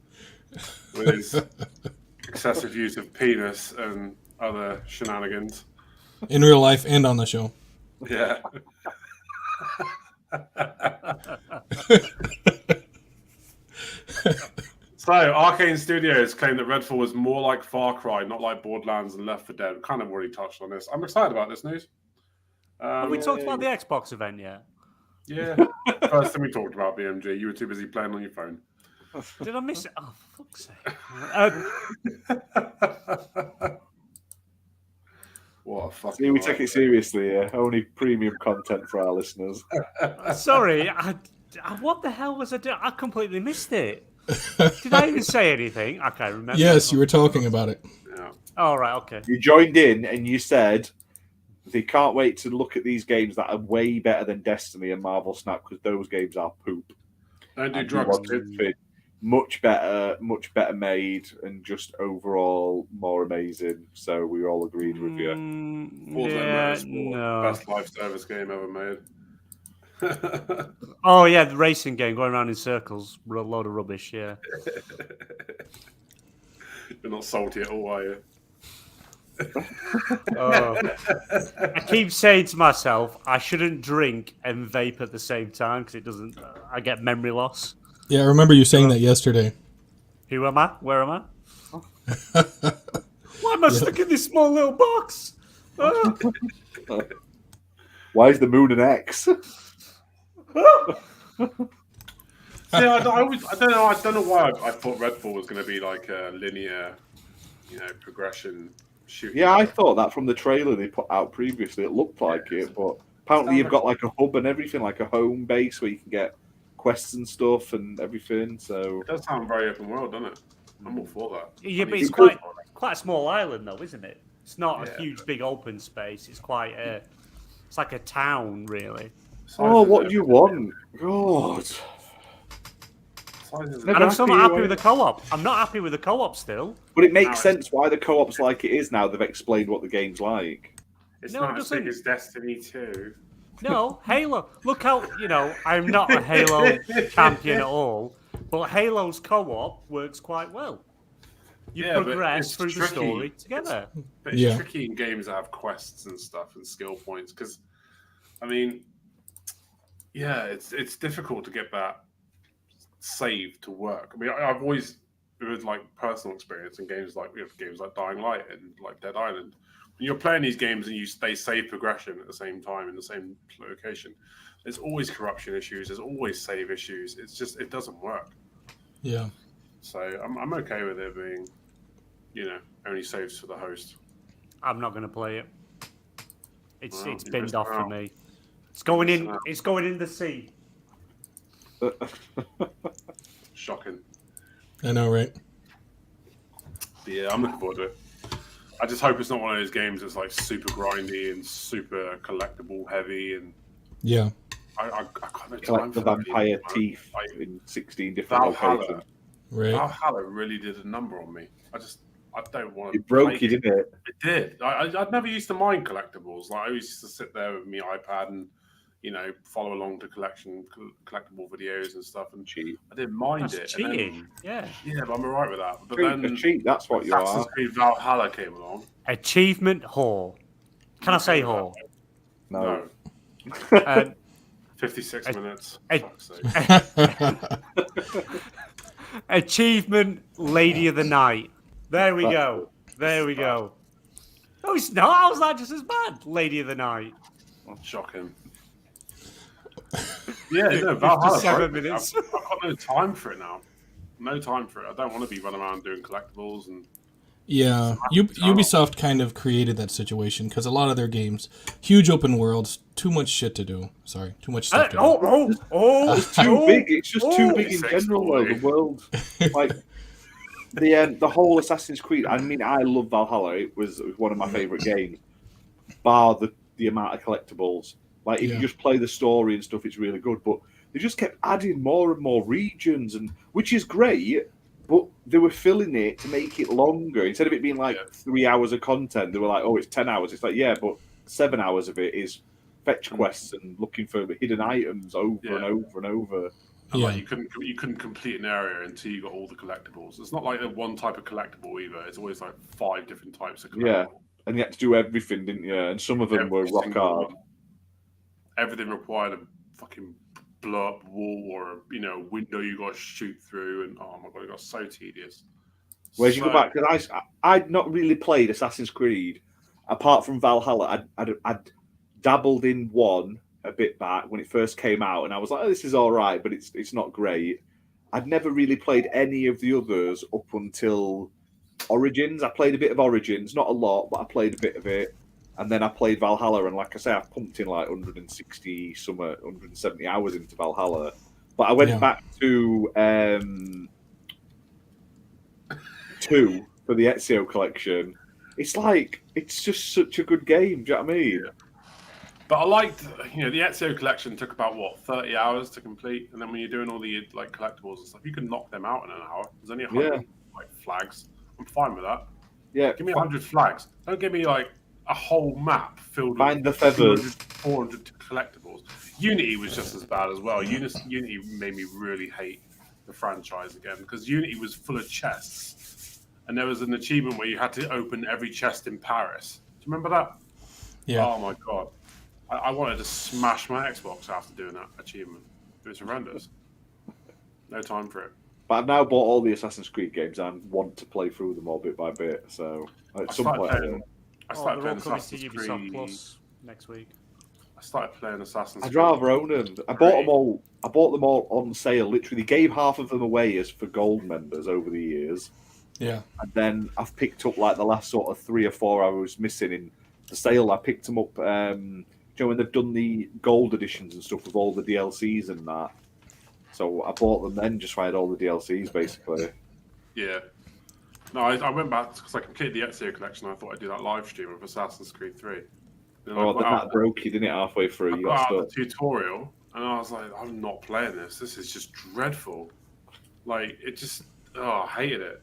with his excessive use of penis and other shenanigans. In real life and on the show. Yeah. So, Arkane Studios claim that Redfall was more like Far Cry, not like Borderlands and Left 4 Dead. We kind of already touched on this. I'm excited about this news. Have we talked about the Xbox event yet? Yeah. First thing we talked about, BMG. You were too busy playing on your phone. Did I miss it? Oh, for fuck's sake. What a fucking... See, we take it seriously, yeah. Only premium content for our listeners. Sorry, what the hell was I doing? I completely missed it. Did I even say anything? I can't remember. Yes, you were talking about it. Yeah. All right, okay. You joined in and you said they can't wait to look at these games that are way better than Destiny and Marvel Snap because those games are poop. Don't do And drugs, you want kids. it to be much better made and just overall more amazing. So we all agreed with you. Warzone Yeah, Motorsport, no. Best live service game ever made. Oh, yeah, the racing game going around in circles. A load of rubbish, yeah. You're not salty at all, are you? Oh. I keep saying to myself, I shouldn't drink and vape at the same time because it doesn't. I get memory loss. Yeah, I remember you saying that yesterday. Who am I? Where am I? Why am I stuck in this small little box? Oh. Why is the moon an X? Yeah, I don't know. I don't know why I thought Redfall was going to be like a linear, progression shooting. Yeah, I thought that from the trailer they put out previously. It looked like it, but apparently you've got like a hub and everything, like a home base where you can get quests and stuff and everything. So It does sound very open world, doesn't it? I'm all for that. Yeah, but I mean, it's quite a small island, though, isn't it? It's not Yeah. a huge, big open space. It's quite it's like a town, really. oh, what do you want? God. And I'm still not happy with the co-op. I'm not happy with the co-op still. But it makes No, sense why the co-op's like it is now. They've explained what the game's like. It's No, it not as big doesn't. as Destiny 2. No, Halo. Look how, I'm not a Halo champion at all, but Halo's co-op works quite well. You Yeah, but progress it's through the tricky. story together. But it's Yeah. tricky in games that have quests and stuff and skill points because, I mean, yeah, it's difficult to get that save to work. I mean, I've always, with like personal experience in games like Dying Light and like Dead Island, when you're playing these games and they save progression at the same time in the same location, there's always corruption issues. There's always save issues. It's just it doesn't work. Yeah. So I'm okay with it being, only saves for the host. I'm not going to play it. It's Well, it's you binned missed off for out. me. It's going in. Missing out. It's going in the sea. Shocking. I know, right? But yeah, I'm looking forward to it. I just hope it's not one of those games that's like super grindy and super collectible heavy. And Yeah. I can't no time Collect the for that vampire either, man. teeth Like, in 16 different Valhalla. locations. Right. Valhalla really did a number on me. I don't want to. It broke you, didn't it? It did. I'd never used to mind collectibles. Like I used to sit there with my iPad and follow along to collectible videos and stuff, and Cheat. I didn't mind That's it. And then- cheating. Yeah. yeah, but I'm alright with that. But Cheat, then cheat, that's what you Assassin's are. Creed Valhalla came along. Achievement whore. Can I say whore? No. Um, 56 minutes. I- Fuck's sake. Achievement Lady of the Night. There we go. There we go. No, it's not. How's that just as bad? Lady of the Night. Shocking. Yeah, no, Valhalla. 57 broke me. minutes. I've got no time for it now. No time for it. I don't want to be running around doing collectibles and Yeah, Ubisoft kind of created that situation because a lot of their games, huge open worlds, too much shit to do. Sorry, too much stuff to do. It's too big. It's just too big in Sex general, though. toy. The world, like the whole Assassin's Creed. I mean, I love Valhalla. It was one of my favorite games, bar the amount of collectibles. Like if you just play the story and stuff, it's really good. But they just kept adding more and more regions, and which is great. But they were filling it to make it longer. Instead of it being like 3 hours of content, they were like, "Oh, it's 10 hours." It's like, yeah, but 7 hours of it is fetch quests and looking for hidden items over and over and over. And like you couldn't complete an area until you got all the collectibles. It's not like a one type of collectible either. It's always like 5 different types of collectible. Yeah, and you had to do everything, didn't you? And some of them were Every rock single hard. one. Everything required a fucking blow up wall or a window you got to shoot through, and oh my god, it got so tedious. Where'd you go back? Because I'd not really played Assassin's Creed apart from Valhalla. I'd dabbled in one a bit back when it first came out, and I was like, "Oh, this is all right," but it's not great. I'd never really played any of the others up until Origins. I played a bit of Origins, not a lot, but I played a bit of it. And then I played Valhalla, and like I say, I've pumped in like 170 hours into Valhalla. But I went back to 2 for the Ezio collection. It's just such a good game. Do you know what I mean? Yeah. But I liked, the Ezio collection took about 30 hours to complete, and then when you're doing all the like collectibles and stuff, you can knock them out in an hour. There's only 100 like flags. I'm fine with that. Yeah. Give me 100 flags. Don't give me like a whole map filled Find the with feathers. 400 collectibles. Unity was just as bad as well. Unity made me really hate the franchise again because Unity was full of chests, and there was an achievement where you had to open every chest in Paris. Do you remember that? Yeah. Oh my god, I wanted to smash my Xbox after doing that achievement. It was horrendous. No time for it. But I've now bought all the Assassin's Creed games and want to play through them all bit by bit. So at some point, I started they're playing all coming to Assassin's Ubisoft Creed. Plus next week. I started playing Assassin's I'd Creed. rather own them. I bought them all. I bought them all on sale. Literally, gave half of them away as for gold members over the years. Yeah. And then I've picked up like the last sort of 3 or 4 I was missing in the sale. I picked them up. When they've done the gold editions and stuff with all the DLCs and that. So I bought them then just so I had all the DLCs basically. Yeah. No, I went back because I completed the Ezio collection. I thought I'd do that live stream of Assassin's Creed 3. Then Oh, then that broke you, didn't it? Halfway through, I you got got out stuck. the tutorial, and I was like, I'm not playing this. This is just dreadful. Like, it just, I hated it.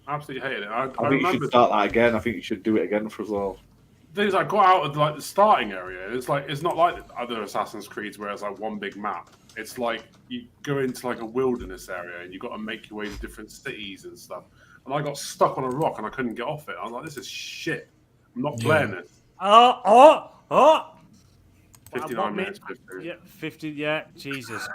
Absolutely hated it. I think you remember should start that again. I think you should do it again for us all. things I got out of like the starting area. It's not like other Assassin's Creeds where it's like one big map. It's like you go into like a wilderness area and you got to make your way to different cities and stuff. And I got stuck on a rock and I couldn't get off it. I was like, this is shit. I'm not playing this. 59 minutes. 50. Yeah, 50. Yeah, Jesus.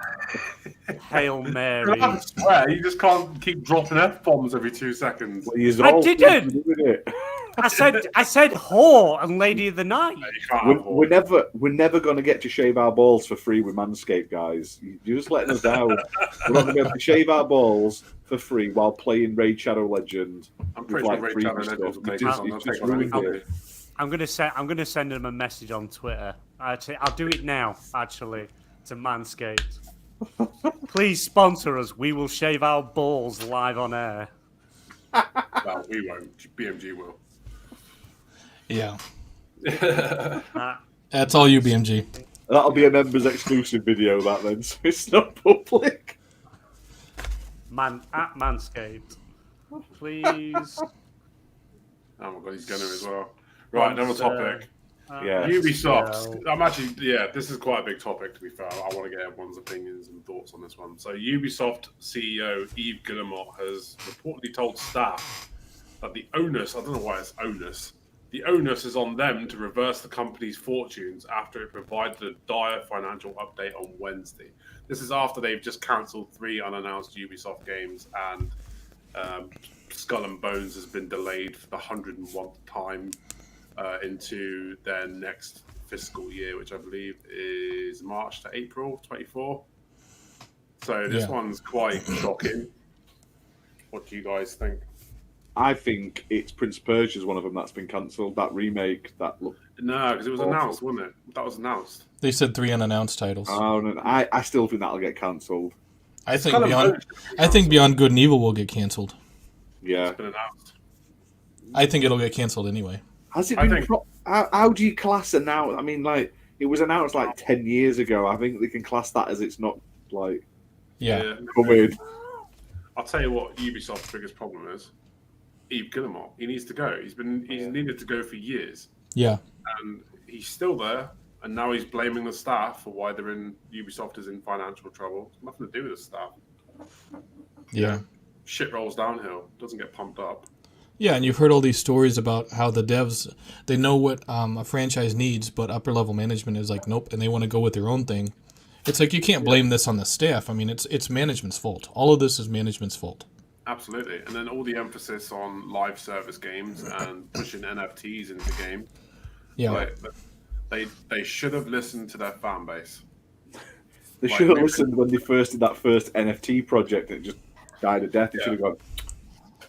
Hail Mary. I swear, you just can't keep dropping F-bombs every 2 seconds. Well, you're I all didn't. doing it. I said whore and Lady of the Night. You can't have all. We're never going to get to shave our balls for free with Manscaped, guys. You're just letting us down. We're not going to be able to shave our balls for free while playing Raid Shadow Legend. I'm pretty sure Raid Shadow Legends will take us on. They'll take us on any company. I'm gonna send him a message on Twitter. Actually, I'll do it now. Actually, to Manscaped. Please sponsor us. We will shave our balls live on air. Well, we won't. BMG will. Yeah. That's all you, BMG. That'll be a members exclusive video, that then, so it's not public. At Manscaped. Please. Oh my god, he's gonna as well. Right, another topic. Yeah. Ubisoft. This is quite a big topic, to be fair. I want to get everyone's opinions and thoughts on this one. So, Ubisoft CEO Yves Guillemot has reportedly told staff that the onus, I don't know why it's onus, the onus is on them to reverse the company's fortunes after it provided a dire financial update on Wednesday. This is after they've just cancelled 3 unannounced Ubisoft games, and Skull and Bones has been delayed for the 101th time into their next fiscal year, which I believe is March to April 24. So this one's quite shocking. What do you guys think? I think it's Prince of Persia's one of them that's been cancelled. That remake, that looked... No, because it was announced, wasn't it? That was announced. They said 3 unannounced titles. Oh, no, I still think that'll get cancelled. I think Beyond Good and Evil will get cancelled. Yeah. It's been announced. I think it'll get cancelled anyway. Has it been... How do you class it now? I mean, like, it was announced like 10 years ago. I think they can class that as it's not, like... Yeah. Weird. I'll tell you what Ubisoft's biggest problem is. Yves Guillemot. He needs to go. He's needed to go for years. Yeah. And he's still there, and now he's blaming the staff for why Ubisoft is in financial trouble. It's nothing to do with the staff. Yeah. Shit rolls downhill. Doesn't get pumped up. Yeah, and you've heard all these stories about how the devs, they know what a franchise needs, but upper level management is like, nope, and they want to go with their own thing. It's like you can't blame this on the staff. I mean, it's management's fault. All of this is management's fault. Absolutely. And then all the emphasis on live service games and pushing NFTs into games. Yeah. They should have listened to their fan base. They should have listened when they first did that first NFT project and it just died a death. They should have gone,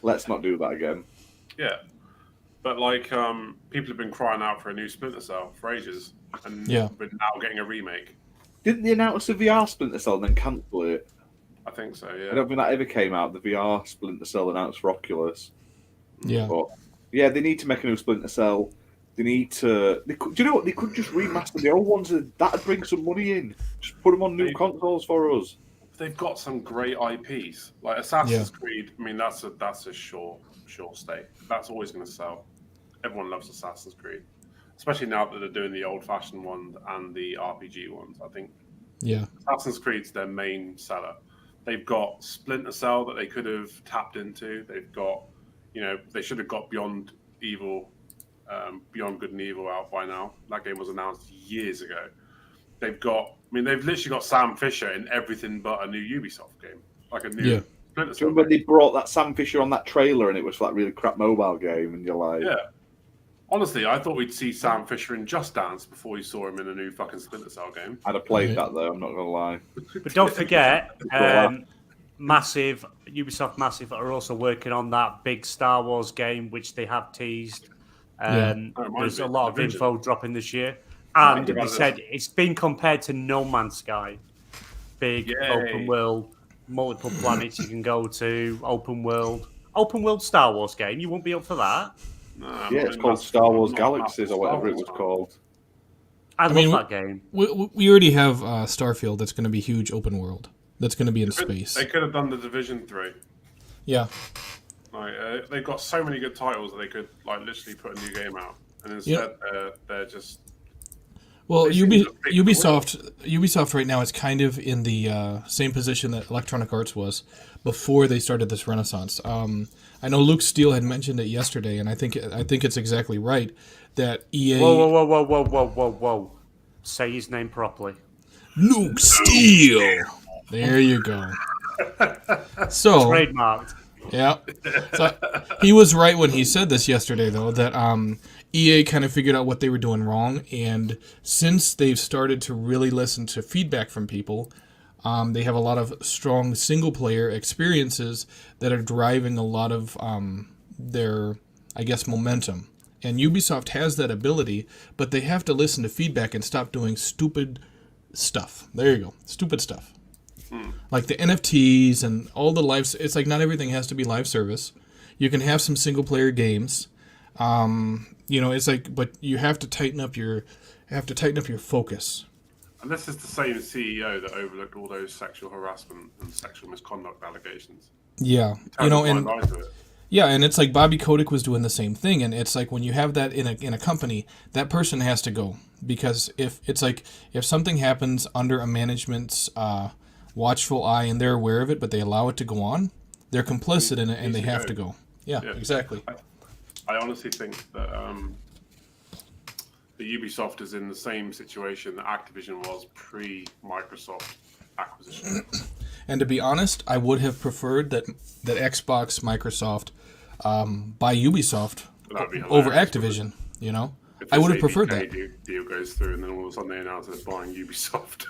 let's not do that again. Yeah. But people have been crying out for a new Splinter Cell for ages. And we're now getting a remake. Didn't they announce a VR Splinter Cell and then cancel it? I think so, yeah. I don't think that ever came out. The VR Splinter Cell announced for Oculus. Yeah. But, yeah, they need to make a new Splinter Cell. They need to... do you know what? They could just remaster the old ones. That'd bring some money in. Just put them on new consoles for us. They've got some great IPs. Like Assassin's Creed, I mean, that's a short stay. That's always going to sell. Everyone loves Assassin's Creed. Especially now that they're doing the old-fashioned ones and the RPG ones. I think Assassin's Creed's their main seller. They've got Splinter Cell that they could have tapped into. They've got, they should have got Beyond Good and Evil out by now. That game was announced years ago. They've literally got Sam Fisher in everything but a new Ubisoft game. Like a new Splinter Cell. Remember when they brought that Sam Fisher on that trailer and it was that really crap mobile game and you're like... Yeah. Honestly, I thought we'd see Sam Fisher in Just Dance before we saw him in a new fucking Splinter Cell game. I'd have played that though, I'm not going to lie. But don't forget, Ubisoft Massive are also working on that big Star Wars game, which they have teased. There's a lot of info dropping this year. And they said it's been compared to No Man's Sky. Big open world, multiple planets you can go to, open world Star Wars game. You won't be up for that. No, it's called Star Wars Galaxies or whatever it was called. I love that game. We already have Starfield that's going to be huge open world. That's going to be in space. They could have done the Division 3. Yeah. They've got so many good titles that they could literally put a new game out. And instead they're just... Well, Ubisoft right now is kind of in the same position that Electronic Arts was before they started this renaissance. I know Luke Steele had mentioned it yesterday, and I think it's exactly right that EA. Whoa! Say his name properly. Luke Steele. There you go. So trademarked. Yeah. So he was right when he said this yesterday, though, that EA kind of figured out what they were doing wrong, and since they've started to really listen to feedback from people, they have a lot of strong single-player experiences that are driving a lot of their, I guess, momentum. And Ubisoft has that ability, but they have to listen to feedback and stop doing stupid stuff. There you go. Stupid stuff. Like the NFTs and all the live... It's like not everything has to be live service. You can have some single-player games. It's like... But you have to tighten up your... focus. And this is the same CEO that overlooked all those sexual harassment and sexual misconduct allegations. Yeah. Yeah, and it's like Bobby Kotick was doing the same thing, and it's like when you have that in a company, that person has to go, because if something happens under a management's watchful eye and they're aware of it, but they allow it to go on, they're complicit in it and they have to go. Yeah, exactly. I honestly think that the Ubisoft is in the same situation that Activision was pre-Microsoft acquisition. And to be honest, I would have preferred that Xbox, Microsoft, buy Ubisoft over Activision. I would have preferred that. Deal goes through, and then all of a sudden they announce they're buying Ubisoft.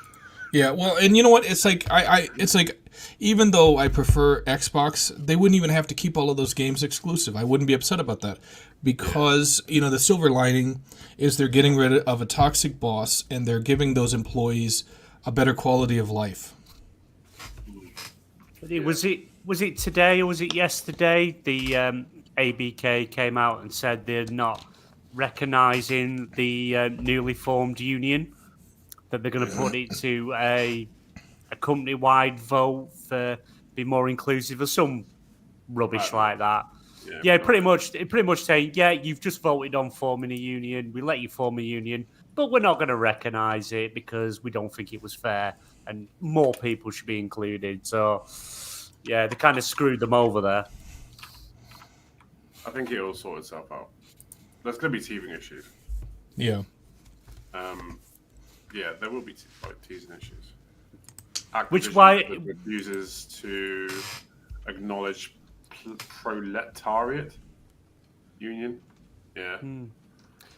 Yeah, well, and you know what? It's like it's like even though I prefer Xbox, they wouldn't even have to keep all of those games exclusive. I wouldn't be upset about that, because the silver lining is they're getting rid of a toxic boss and they're giving those employees a better quality of life. Was it today or was it yesterday? The ABK came out and said they're not recognising the newly formed union, that they're going to put it to a company-wide vote for be more inclusive or some rubbish like that. Yeah, pretty much saying, you've just voted on forming a union. We let you form a union, but we're not going to recognise it because we don't think it was fair, and more people should be included. So, yeah, they kind of screwed them over there. I think it'll sort itself out. There's going to be teething issues. Yeah. Yeah, there will be teething issues. Activision Which why refuses to acknowledge proletariat union. Yeah.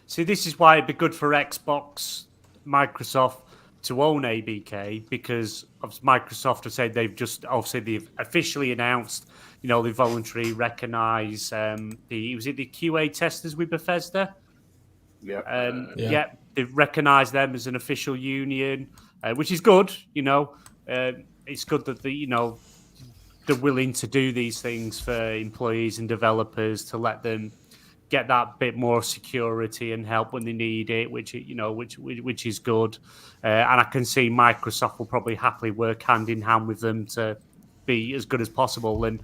See, this is why it'd be good for Xbox, Microsoft to own ABK, because Microsoft have said they've officially announced, they voluntarily recognise was it the QA testers with Bethesda? Yeah. They've recognised them as an official union, which is good. It's good that they're willing to do these things for employees and developers to let them get that bit more security and help when they need it, which is good. And I can see Microsoft will probably happily work hand in hand with them to be as good as possible. And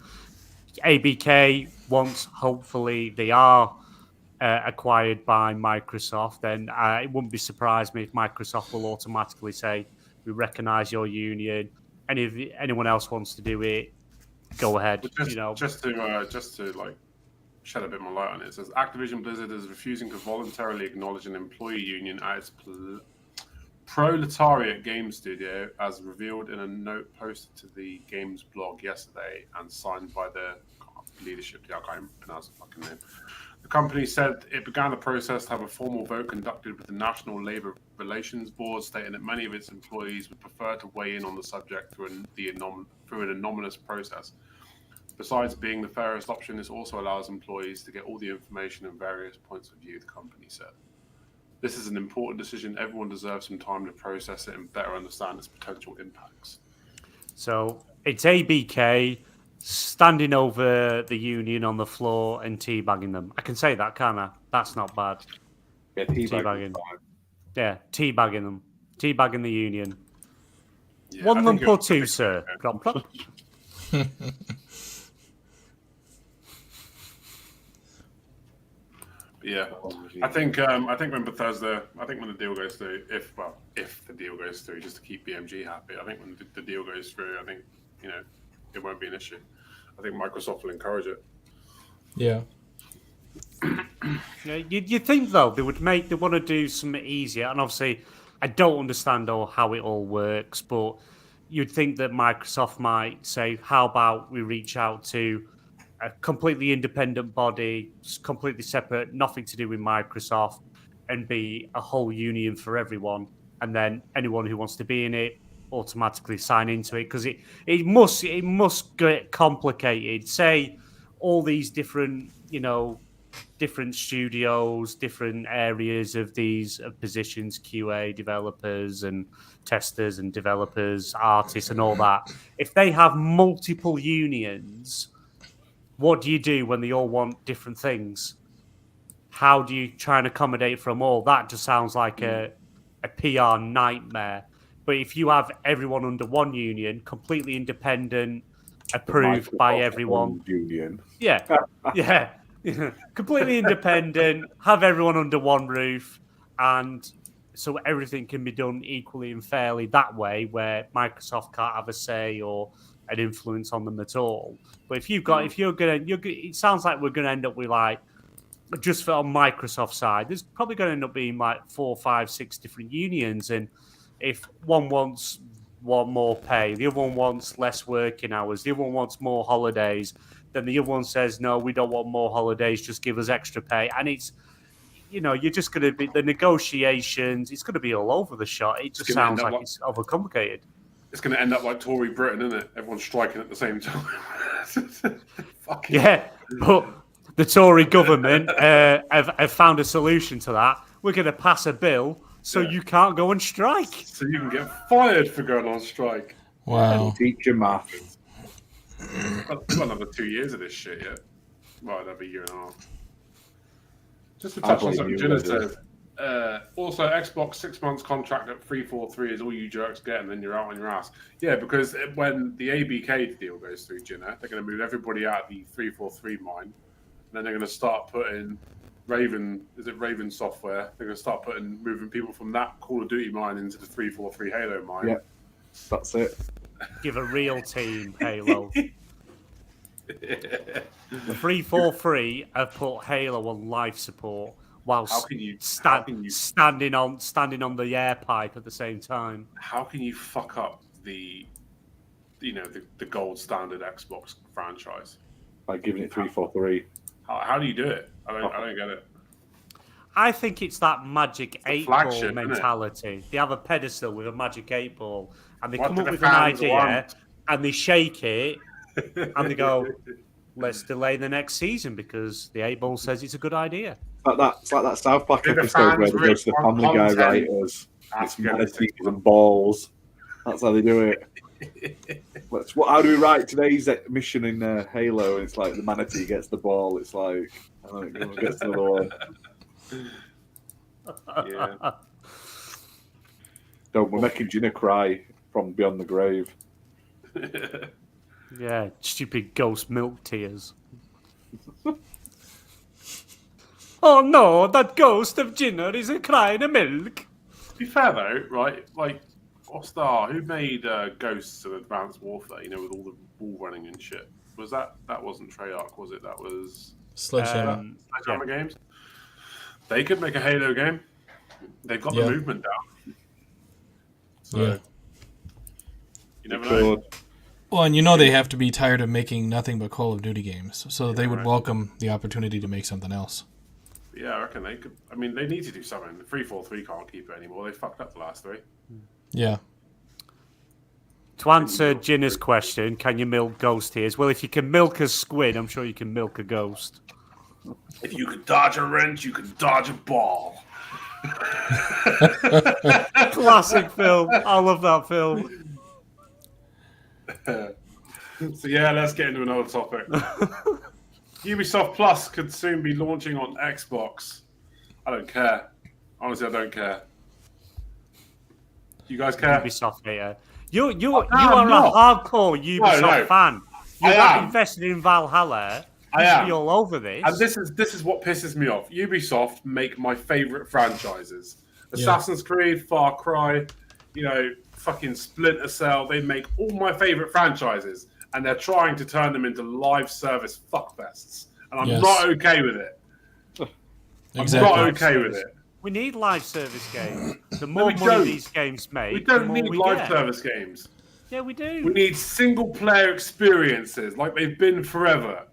ABK, once hopefully they are acquired by Microsoft, then it wouldn't be surprised me if Microsoft will automatically say, we recognise your union, and if anyone else wants to do it, go ahead. Just to shed a bit more light on it, says Activision Blizzard is refusing to voluntarily acknowledge an employee union at its proletariat game studio, as revealed in a note posted to the game's blog yesterday and signed by the leadership. I can't pronounce the fucking name. The company said it began the process to have a formal vote conducted with the National Labour Relations Board, stating that many of its employees would prefer to weigh in on the subject through an anonymous process. Besides being the fairest option, this also allows employees to get all the information and various points of view, the company said. This is an important decision. Everyone deserves some time to process it and better understand its potential impacts. So it's ABK standing over the union on the floor and teabagging them. I can say that, can't I? That's not bad. Yeah, teabagging. Yeah, teabagging them. Teabagging the union. Yeah, One lump or two, sir. Plop, plop. Yeah, I think when the deal goes through, if the deal goes through, just to keep BMG happy, I think when the deal goes through, I think it won't be an issue. I think Microsoft will encourage it. Yeah. You think though they want to do something easier, and obviously I don't understand how it all works, but you'd think that Microsoft might say, how about we reach out to a completely independent body, completely separate, nothing to do with Microsoft, and be a whole union for everyone. And then anyone who wants to be in it automatically sign into it, because it must get complicated. Say all these different, different studios, different areas of these positions, QA developers and testers and developers, artists and all that. If they have multiple unions, what do you do when they all want different things? How do you try and accommodate from all? That just sounds like a PR nightmare. But if you have everyone under one union, completely independent, approved by everyone. Union. Yeah. Completely independent, have everyone under one roof, and so everything can be done equally and fairly that way, where Microsoft can't have a say or an influence on them at all. But if it sounds like we're gonna end up with like, just for on Microsoft side, there's probably going to end up being like 4, 5, 6 different unions, and if one wants more pay, the other one wants less working hours, the other one wants more holidays, then the other one says, no, we don't want more holidays, just give us extra pay. And it's, you're just going to be, the negotiations, it's going to be all over the shop. It just sounds like it's overcomplicated. It's going to end up like Tory Britain, isn't it? Everyone's striking at the same time. Yeah, but the Tory government have found a solution to that. We're going to pass a bill so you can't go on strike. So you can get fired for going on strike. Wow. Teach your maths. We've got another 2 years of this shit yet. Well, another year and a half. Just to touch on something GINNA said. Also, Xbox 6 months contract at 343 is all you jerks get, and then you're out on your ass. Yeah, because when the ABK deal goes through GINNA, they're going to move everybody out of the 343 mine, and then they're going to start putting Raven software. They're going to start moving people from that Call of Duty mine into the 343 Halo mine. Yeah, that's it. Give a real team Halo. The 343 have put Halo on life support whilst standing on the air pipe at the same time. How can you fuck up the gold standard Xbox franchise By giving it 343. How do you do it? I don't get it. I think it's that magic 8-ball mentality. They have a pedestal with a magic 8-ball, and they come up with an idea, and they shake it, and they go, let's delay the next season because the 8-ball says it's a good idea. It's like that South Park episode where they go to the Family Guy writers. It's manatees and balls. That's how they do it. How do we write today's mission in Halo? And it's like the manatee gets the ball. It's like, it gets another one. Yeah. We're making GINNA cry from beyond the grave. Yeah, stupid ghost milk tears. Oh no, that ghost of GINNA is crying a milk. To be fair though, right? Like, who made Ghosts of Advanced Warfare? With all the wall running and shit. Was that wasn't Treyarch, was it? That was Sledgehammer. Sledgehammer Games. They could make a Halo game. They've got the movement down. So, you never know. Well, and they have to be tired of making nothing but Call of Duty games, so they would welcome the opportunity to make something else. Yeah, I reckon they could. I mean, they need to do something. The 343 can't keep it anymore. They fucked up the last 3. Yeah. To answer GINNA's question, can you milk ghost tears? Well, if you can milk a squid, I'm sure you can milk a ghost. If you could dodge a wrench, you can dodge a ball. Classic film. I love that film. So yeah, let's get into another topic. Ubisoft Plus could soon be launching on Xbox. I don't care. Honestly, I don't care. You guys care? Ubisoft hater. You are a hardcore Ubisoft fan. You're not invested in Valhalla. You should be all over this. And this is what pisses me off. Ubisoft make my favourite franchises. Assassin's Creed, Far Cry, fucking Splinter Cell. They make all my favourite franchises, and they're trying to turn them into live service fuckfests. And I'm not okay with it. Exactly. I'm not okay with it. We need live service games. The more money these games make, we don't the need more live service games. Yeah, we do. We need single player experiences like they've been forever.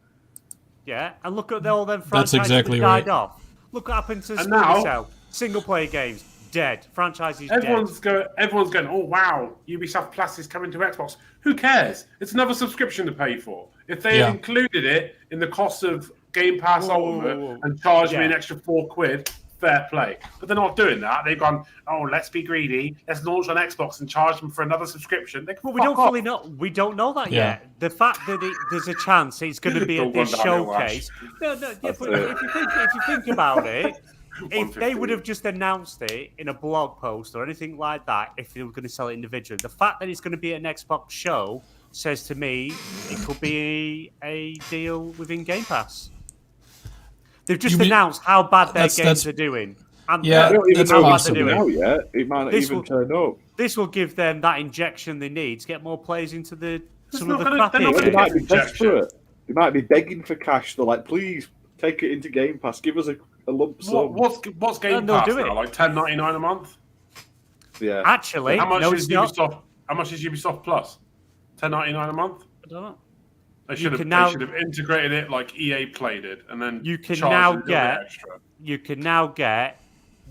Yeah, and look at all them franchises That's exactly that died right. off. Look what happened to Splinter Cell. Single player games, dead. Franchises everyone's dead. Everyone's going, oh wow, Ubisoft Plus is coming to Xbox. Who cares? It's another subscription to pay for. If they had included it in the cost of Game Pass Whoa, Ultimate whoa, whoa. and charge me Yeah. an extra £4. Fair play. But they're not doing that. They've gone, oh, let's be greedy. Let's launch on Xbox and charge them for another subscription. They can Well, we don't fuck fully off. know. We don't know that Yeah. yet. The fact that there's a chance it's going to be It's at this all gone downhill, showcase. No, yeah, That's but it. if you think about it, if they 150. would have just announced it in a blog post or anything like that, if they were going to sell it individually, the fact that it's going to be an Xbox show says to me it could be a deal within Game Pass. They've just You mean- announced how bad their That's- games are doing. And Yeah, I don't even that's know if it's possible. coming out yet. It might not This even will- turn up. this will give them that injection they need to get more players into some not of the gonna- they're crappy not They gonna might games. be desperate. They might be begging for cash. They're like, please take it into Game Pass. Give us a lump sum. What's Game And they'll Pass do it. now? Like $10.99 a month? Yeah. Actually, How much no, is it's not. Ubisoft? How much is Ubisoft Plus? $10.99 a month? I don't know. They You should have. can now- They should have integrated it like EA played it, and then You can charged now a little bit get- extra. You can now get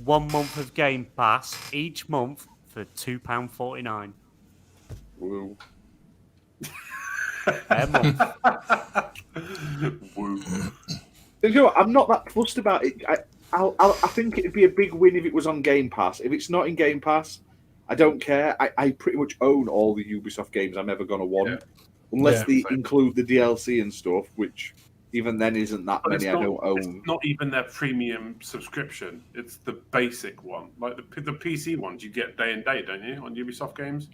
1 month of Game Pass each month for £2.49 Woo. a month. Woo. You know what? I'm not that fussed about it. I think it'd be a big win if it was on Game Pass. If it's not in Game Pass, I don't care. I pretty much own all the Ubisoft games I'm ever going to want. Yeah. Unless Yeah. they include the DLC and stuff, which even then isn't that But many I don't it's own. not even their premium subscription. It's the basic one, like the PC ones you get day and day, don't you, on Ubisoft games?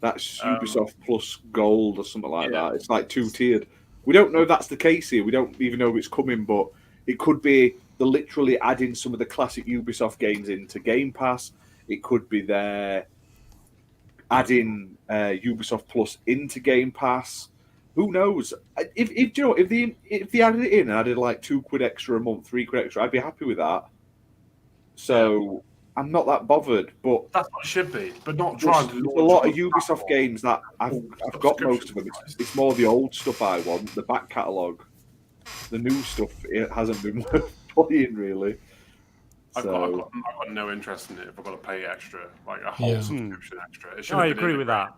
That's Ubisoft Plus Gold or something like Yeah. that. It's like 2-tiered. We don't know if that's the case here. We don't even know if it's coming, but it could be they're literally adding some of the classic Ubisoft games into Game Pass. It could be they're adding Ubisoft Plus into Game Pass. Who knows? If you know, if they added it in and added like £2 extra a month, £3 extra, I'd be happy with that. So I'm not that bothered. But That's what it should be, but not there's trying to. a launch lot on of the Ubisoft platform. games that I've got most of them. It's more the old stuff I want, the back catalogue. The new stuff it hasn't been worth playing really. I've So got no interest in it if I've got to pay extra, like a whole Yeah. subscription extra. It should I have been agree with that.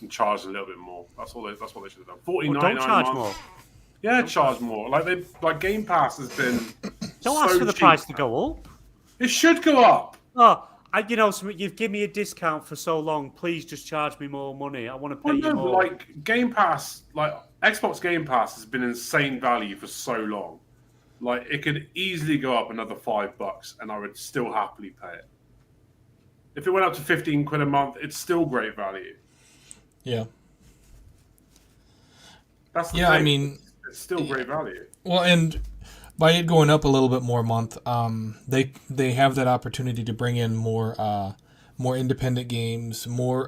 and charge a little bit more. That's what they should have done. Well, $49 don't charge a month. more. Yeah, charge more. Like Game Pass has been. Don't so ask for the cheap. price to go up. It should go up. Oh, you've given me a discount for so long. Please just charge me more money. I want to pay Well, you no, more. like Game Pass, like Xbox Game Pass has been insane value for so long. Like it could easily go up another $5, and I would still happily pay it. If it went up to £15 a month, it's still great value. Yeah. That's the Yeah, I thing. mean, It's still great value. well, and by it going up a little bit more a month, they have that opportunity to bring in more independent games, more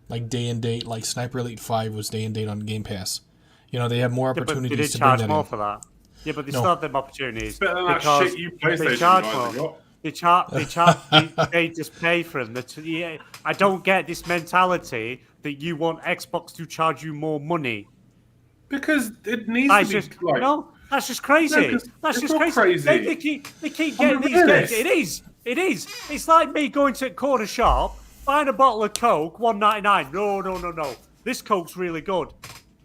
like day and date, like Sniper Elite 5 was day and date on Game Pass. You know, they have more Yeah, but they opportunities did to bring charge that more in. for that. Yeah, but they No. still have them opportunities. Better than that because shit you they PlayStation charge guys have more. got. They just pay for them. I don't get this mentality that you want Xbox to charge you more money. Because it needs That's to be just like. no. That's just crazy. No, 'cause That's it's just not crazy. crazy. They keep I'm getting a these realist. games. It is. It's like me going to a corner shop, buying a bottle of Coke, $1.99. No. This Coke's really good.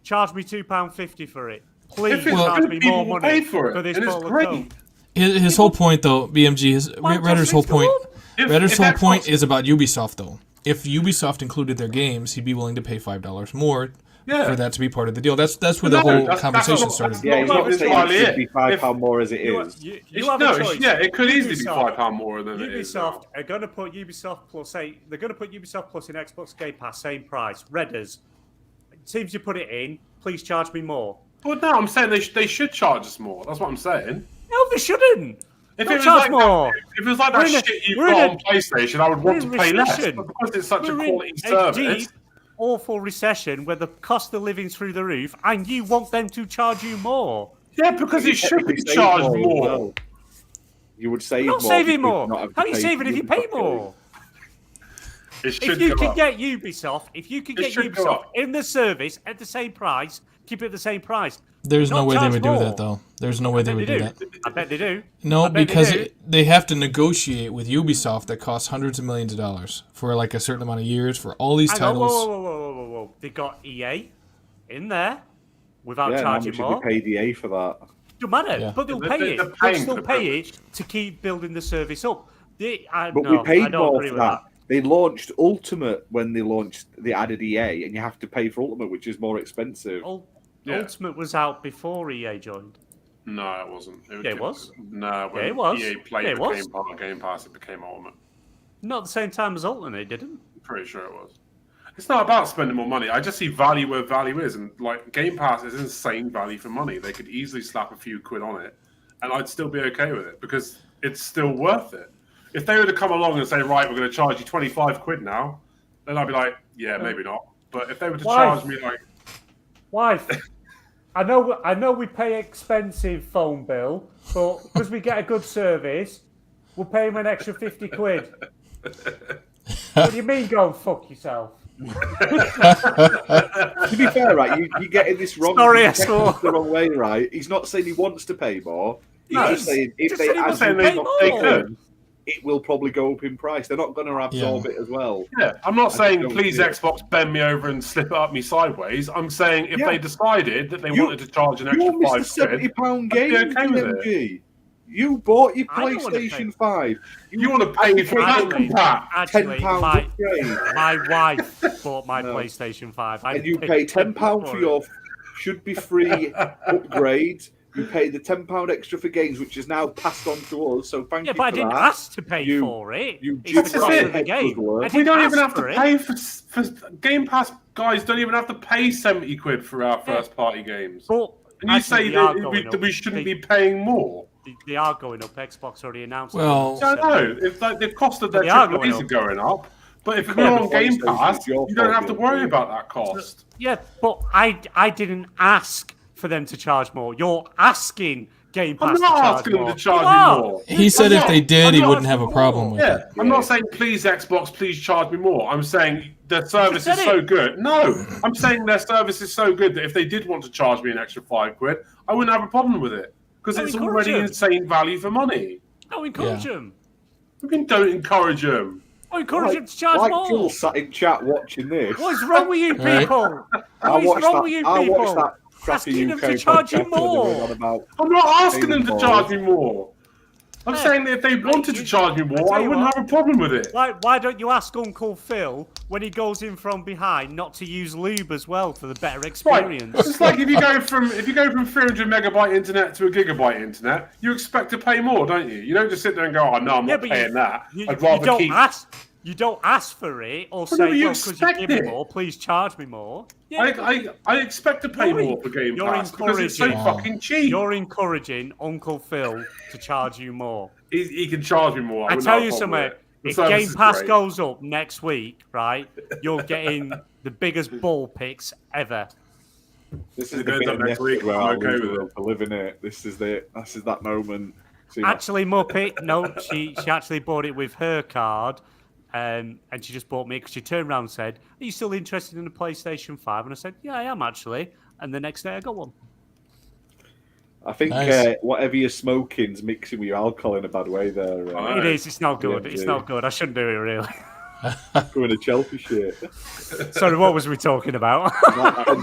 Charge me £2.50 for it. Please If it's charge good, me people more will money pay for it, this and it's bottle great. of Coke. His whole point, though, BMG, Redder's whole point, If Redder's whole Xbox- point is about Ubisoft, though. If Ubisoft included their games, he'd be willing to pay $5 more Yeah. for that to be part of the deal. That's where the No, whole that's conversation not- started. that's yeah, he's not not saying entirely it it. should be £5 If- more as it You, is. you It's- have no, a choice. yeah, it could easily be Ubisoft- £5 more than it is. Ubisoft now. are going to put Ubisoft Plus. They're going to put Ubisoft Plus in Xbox Game Pass, same price. Redders, seems you put it in. Please charge me more. But no, I'm saying they should charge us more. That's what I'm saying. No, they shouldn't. If Don't it was charge like more. that, if it was like We're that in a- shit you've we're in got a- on PlayStation, I would want to we're in pay less. recession. But because it's such a We're quality in service, a deep, awful recession where the cost of living's through the roof, and you want them to charge you more. yeah, because it should be Save charged as more. well. You would save You're not more. saving because more. not have How to are you pay saving if you pay Ubisoft more? It should If you go can up. get Ubisoft, should go Ubisoft up. in the service at the same price, keep it at the same price. There's no Not way they charge would do more. that, though. There's no way they would do that. I bet they do. No, I bet they because do. they have to negotiate with Ubisoft that costs hundreds of millions of dollars for like a certain amount of years for all these Hang on, titles. whoa. They got EA in there without Yeah, and how charging much more. did they pay EA for that? Don't matter, Yeah. but they'll They're- pay they're it. They'll paying still for the pay it to keep building the service up. But No, we paid I don't more agree for with that. They launched Ultimate when they launched. They added EA, and you have to pay for Ultimate, which is more expensive. Yeah. Ultimate was out before EA joined. No, it wasn't. Yeah, it was. No, when Yeah, it was. EA Play Yeah, it was. became part of Game Pass, it became Ultimate. Not at the same time as Ultimate, didn't? I'm pretty sure it was. It's not about spending more money. I just see value where value is, and like Game Pass is insane value for money. They could easily slap a few quid on it, and I'd still be okay with it because it's still worth it. If they were to come along and say, "Right, we're going to charge you 25 quid now," then I'd be like, "Yeah, maybe not." But if they were to charge me like, Wife, I know we pay expensive phone bill, but because we get a good service, we'll pay him an extra 50 quid. What do you mean, go and fuck yourself? To be fair, right, you're getting this wrong. Sorry, you're I getting swore. this the wrong way, right? He's not saying he wants to pay more. He's No, just saying if just they said he add wants to you pay more, more. it will probably go up in price. They're not going to absorb it as well. yeah, I'm not saying don't please see it. Xbox bend me over and slip it up me sideways. I'm saying if Yeah. they decided that they You- wanted to charge an You extra missed a £5 £70 I'd be game, okay with it. BMG. You bought your I don't wanna pay. PlayStation 5. You want to pay for that, Actually, Pat? Actually, £10 my upgrade. wife bought my No. PlayStation 5. I And you paid pay £10 for for it. your should be free upgrade. You pay the £10 extra for games, which is now passed on to us. So thank Yeah, you but I for didn't that. ask to pay You- for it. you It's the just cost said of the it game. was. I We didn't don't even ask have to for it. pay for Game Pass guys. Don't even have to pay 70 quid for our first party games. But And you actually, say they are that going up. we shouldn't They- be paying more. They are going up. Xbox already announced. Well- I know. If like, the cost of their They are AAAs are going going up, but if Yeah, you're on but Game PlayStation, Pass, it's your you don't fault, have to yeah. worry about that cost. Yeah, but I didn't ask for them to charge more. You're asking Game Pass I'm to not charge asking them more. to charge You are. me more. He said if they did, I'm he not wouldn't have a asking problem for with Yeah, it. I'm not saying please Xbox, please charge me more. I'm saying their service said is so it. good. No, I'm saying their service is so good that if they did want to charge me an extra £5, I wouldn't have a problem with it because No, it's encourage already them. insane value for money. Don't encourage Yeah. them. We can don't encourage them. Don't encourage them to charge Like more. Jill sat in chat watching this. What is wrong with you Right. people? I What is watched wrong that. with you I watched people? that crappy Asking them UK to charge you podcast where they more. went on about. I'm not asking them to Paying charge more. me more. I'm Yeah. saying that if they wanted to charge me I more, tell I you wouldn't what. have a problem with it. Why don't you ask Uncle Phil when he goes in from behind not to use lube as well for the better Right. experience? It's just like if you go from 300 megabyte internet to a gigabyte internet, you expect to pay more, don't you? You don't just sit there and go, "Oh no, I'm Yeah, not but paying that. You, I'd you rather don't keep." ask. You don't ask for it or no, say, you "Well, because you expect give me it. more, please charge me more." Yeah, I expect to pay You're more for Game you're Pass because it's so encouraging- fucking cheap. you're encouraging Uncle Phil to charge you more. He can charge me more. I wouldn't tell have a you problem something. with it. The If service Game is Pass great. goes up next week, right, you're getting the biggest ball picks ever. This It is the goes bit up in next this week, where I'm I okay lose with the it. will to live in it. This is that moment. See, Actually, Muppet, no, she actually bought it with her card, and she just bought me because she turned around and said, "Are you still interested in the PlayStation 5?" And I said, "Yeah, I am actually." And the next day I got one. I think Nice. whatever you're smoking's mixing with your alcohol in a bad way there. Oh, It is. It's not good. Yeah, It's yeah. not good. I shouldn't do it really. Going to Chelsea shit. Sorry, what was we talking about?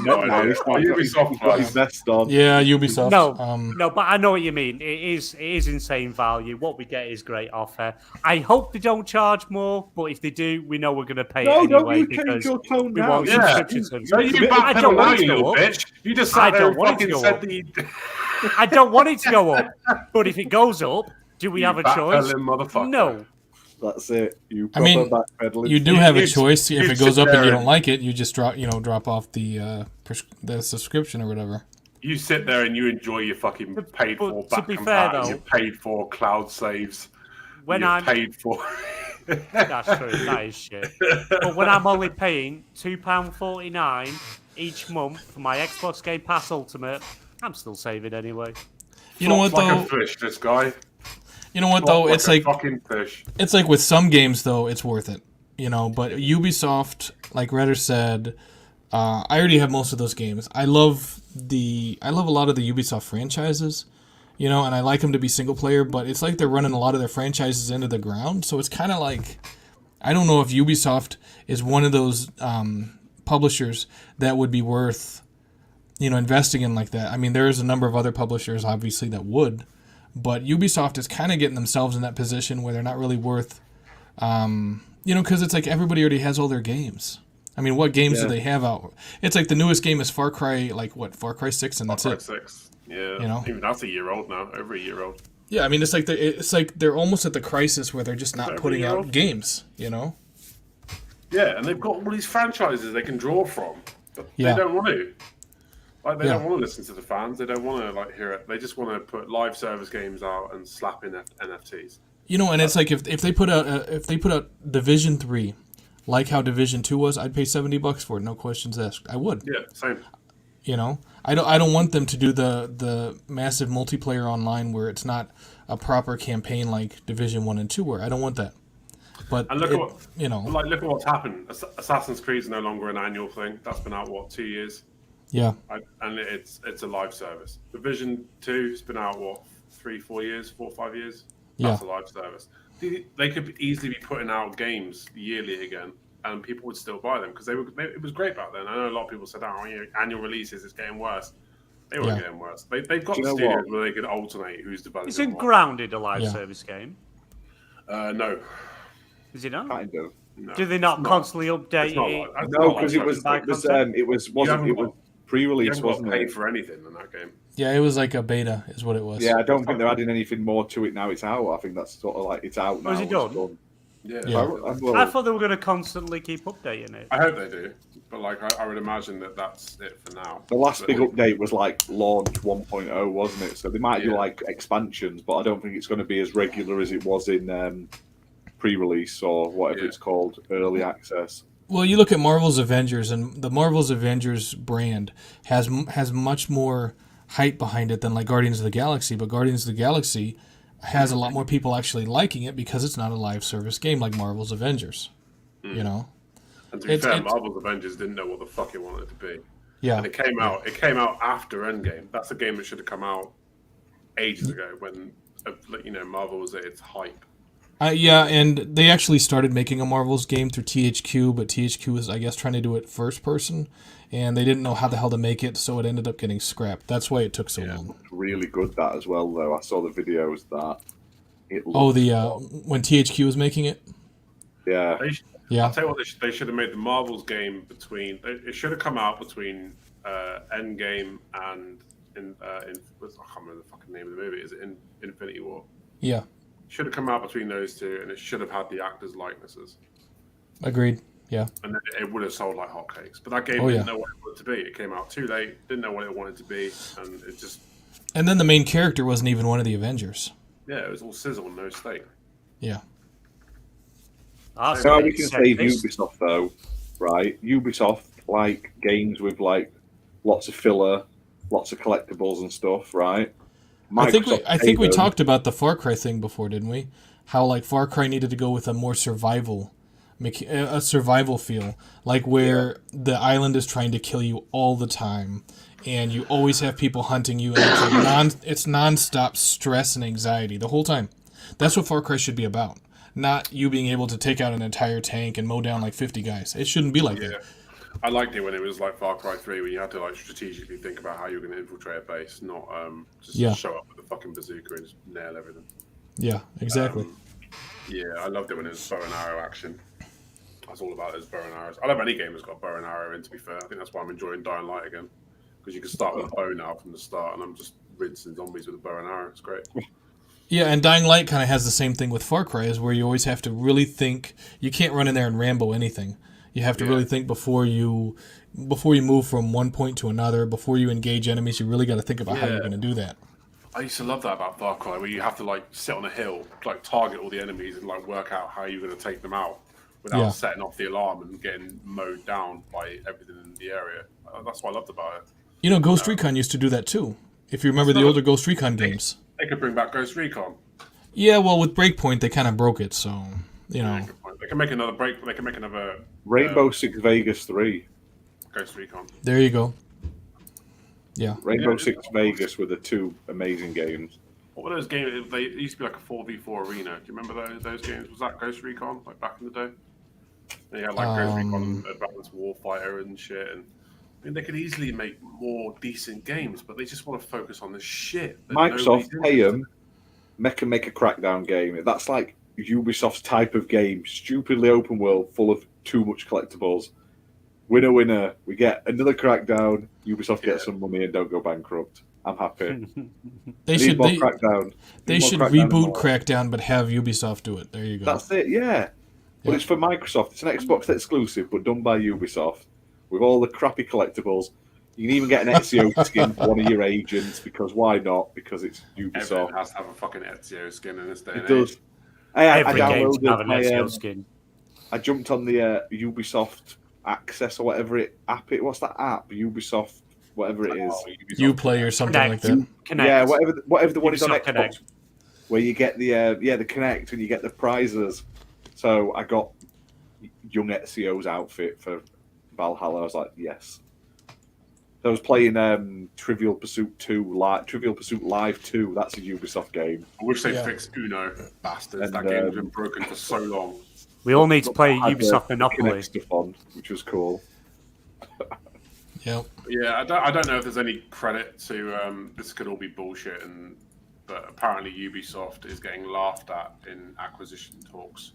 No, idea. he's not- Ubisoft he's got his vest on. Yeah, Ubisoft. No, Um, no, but I know what you mean. It is insane value. What we get is great offer. I hope they don't charge more, but if they do, we know we're going to pay No, it don't anyway you change because your tone we now. want Yeah. subscription service. No, you I backpedal don't now, want it you to little go up. bitch. You just I sat there don't and want it to fucking go said up. that you I don't want it to go up, but if it goes up, do we have a choice? backpedaling motherfucker. No. That's it. You I mean, backpedaling. you do have a you- choice. If you it goes sit up and there you and- don't like it, you just drop off the subscription or whatever. You sit there and you enjoy your fucking paid for But to back be and fair, back, though- your paid for cloud saves. When you're I'm paid for. That's true. That is shit. But when I'm only paying £2.49 each month for my Xbox Game Pass Ultimate, I'm still saving anyway. You know what Flops like though? a fish, this guy. You know what though? Flops It's like like a fucking fish. it's like with some games though, it's worth it. You know, but Ubisoft, like Redder said, I already have most of those games. I love a lot of the Ubisoft franchises, you know, and I like them to be single player, but it's like they're running a lot of their franchises into the ground. So it's kind of like, I don't know if Ubisoft is one of those publishers that would be worth investing in like that. I mean, there's a number of other publishers, obviously, that would, but Ubisoft is kind of getting themselves in that position where they're not really worth, because it's like everybody already has all their games. I mean, what games do they have out? It's like the newest game is Far Cry, Far Cry 6, and that's it. Far Cry 6, yeah. Even that's a year old now, over a year old. Yeah, I mean, it's like they're almost at the crisis where they're just not putting out games, Yeah, and they've got all these franchises they can draw from, but they don't want to. Like, they don't want to listen to the fans. They don't want to hear it. They just want to put live service games out and slap in NFTs. And it's like if they put out Division 3, like how Division 2 was, I'd pay $70 for it, no questions asked. I would. Yeah, same. I don't want them to do the massive multiplayer online where it's not a proper campaign like Division 1 and 2 were. I don't want that. But look at what's happened. Assassin's Creed is no longer an annual thing. That's been out 2 years. Yeah. And it's a live service. Division 2 has been out 3, 4 years, 4 or 5 years. That's a live service. They could easily be putting out games yearly again, and people would still buy them because it was great back then. I know a lot of people said, annual releases, it's getting worse. They weren't getting worse. They've got studios where they could alternate who's developing. Isn't Grounded a live service game? No. Is it not? Kind of. No. Do they not constantly update it? No, because it was pre-release, wasn't it? Pay for anything in that game. Yeah, it was like a beta, is what it was. Yeah, I don't think they're adding anything more to it now. It's out. I think that's sort of like it's out now. Is it done? Yeah. I thought they were going to constantly keep updating it. I hope they do, but I would imagine that's it for now. The last big update was launch 1.0, wasn't it? So they might do expansions, but I don't think it's going to be as regular as it was in pre-release or whatever it's called, early access. Well, you look at Marvel's Avengers, and the Marvel's Avengers brand has much more hype behind it than like Guardians of the Galaxy, but Guardians of the Galaxy has a lot more people actually liking it because it's not a live service game like Marvel's Avengers. And to be fair, Marvel's Avengers didn't know what the fuck it wanted to be. Yeah. And it came out after Endgame. That's a game that should have come out ages ago when Marvel was at its hype. And they actually started making a Marvel's game through THQ, but THQ was, I guess, trying to do it first person, and they didn't know how the hell to make it, so it ended up getting scrapped. That's why it took so long. Really good, that as well, though. I saw the videos that it when THQ was making it? Yeah. I'll tell you what, they should have made the Marvel's game it should have come out between Endgame and I can't remember the fucking name of the movie. Is it Infinity War? Yeah. Should have come out between those two, and it should have had the actors' likenesses. Agreed. Yeah. And then it would have sold like hotcakes. But that game didn't know what it wanted to be. It came out too late, didn't know what it wanted to be, and it just... And then the main character wasn't even one of the Avengers. Yeah, it was all sizzle and no steak. Yeah. So we can save Ubisoft, though, right? Ubisoft like games with lots of filler, lots of collectibles and stuff, right? I think we talked about the Far Cry thing before, didn't we? How Far Cry needed to go with a more survival feel, where the island is trying to kill you all the time, and you always have people hunting you, and it's nonstop stress and anxiety the whole time. That's what Far Cry should be about, not you being able to take out an entire tank and mow down 50 guys. It shouldn't be like that. I liked it when it was like Far Cry 3, where you had to strategically think about how you're going to infiltrate a base, not just show up with a fucking bazooka and just nail everything. Yeah, exactly. I loved it when it was bow and arrow action. That's all about those bow and arrows. I love any game that's got bow and arrow in, to be fair. I think that's why I'm enjoying Dying Light again, because you can start with a bow now from the start, and I'm just rinsing zombies with a bow and arrow. It's great. Yeah, and Dying Light kind of has the same thing with Far Cry, is where you always have to really think. You can't run in there and Rambo anything. You have to really think before you move from one point to another. Before you engage enemies, you really got to think about how you're going to do that. I used to love that about Far Cry, where you have to sit on a hill, target all the enemies, and work out how you're going to take them out without setting off the alarm and getting mowed down by everything in the area. That's what I loved about it. Ghost Recon used to do that too. If you remember the older Ghost Recon games, they could bring back Ghost Recon. Yeah, well, with Breakpoint, they kind of broke it, so They can make another break. They can make another Rainbow Six Vegas 3. Ghost Recon. There you go. Yeah. Rainbow Six Vegas were the two amazing games. What were those games? They used to be like a 4v4 arena. Do you remember those games? Was that Ghost Recon back in the day? And you had Ghost Recon Advanced Warfighter and shit. And I mean, they could easily make more decent games, but they just want to focus on the shit. that Microsoft nobody's pay interested them, make a Crackdown game. That's like Ubisoft's type of game, stupidly open world, full of too much collectibles. Winner, winner. We get another Crackdown. Ubisoft gets some money and don't go bankrupt. I'm happy. They should Crackdown. They should reboot Crackdown, but have Ubisoft do it. There you go. That's it. Yeah. But it's for Microsoft. It's an Xbox exclusive, but done by Ubisoft with all the crappy collectibles. You can even get an Ezio skin for one of your agents because why not? Because it's Ubisoft. Everyone has to have a fucking Ezio skin in this day. It does. I Every game's downloaded have an my. Ezio skin. I jumped on the Ubisoft Access or whatever app. What's that app? Ubisoft, whatever it is. Uplay or something like that. Connect. Yeah, whatever the one is on Ubisoft Xbox, Connect. where you get the Connect and you get the prizes. So I got young Ezio's outfit for Valhalla. I was like, yes. So I was playing Trivial Pursuit 2, Trivial Pursuit Live 2. That's a Ubisoft game. I wish they fixed Uno, bastards. And, that game's been broken for so long. We all need to play Had Ubisoft the Monopoly. Kinect stuff on, which was cool. Yep. Yeah, I don't know if there's any credit to this. Could all be bullshit, but apparently Ubisoft is getting laughed at in acquisition talks.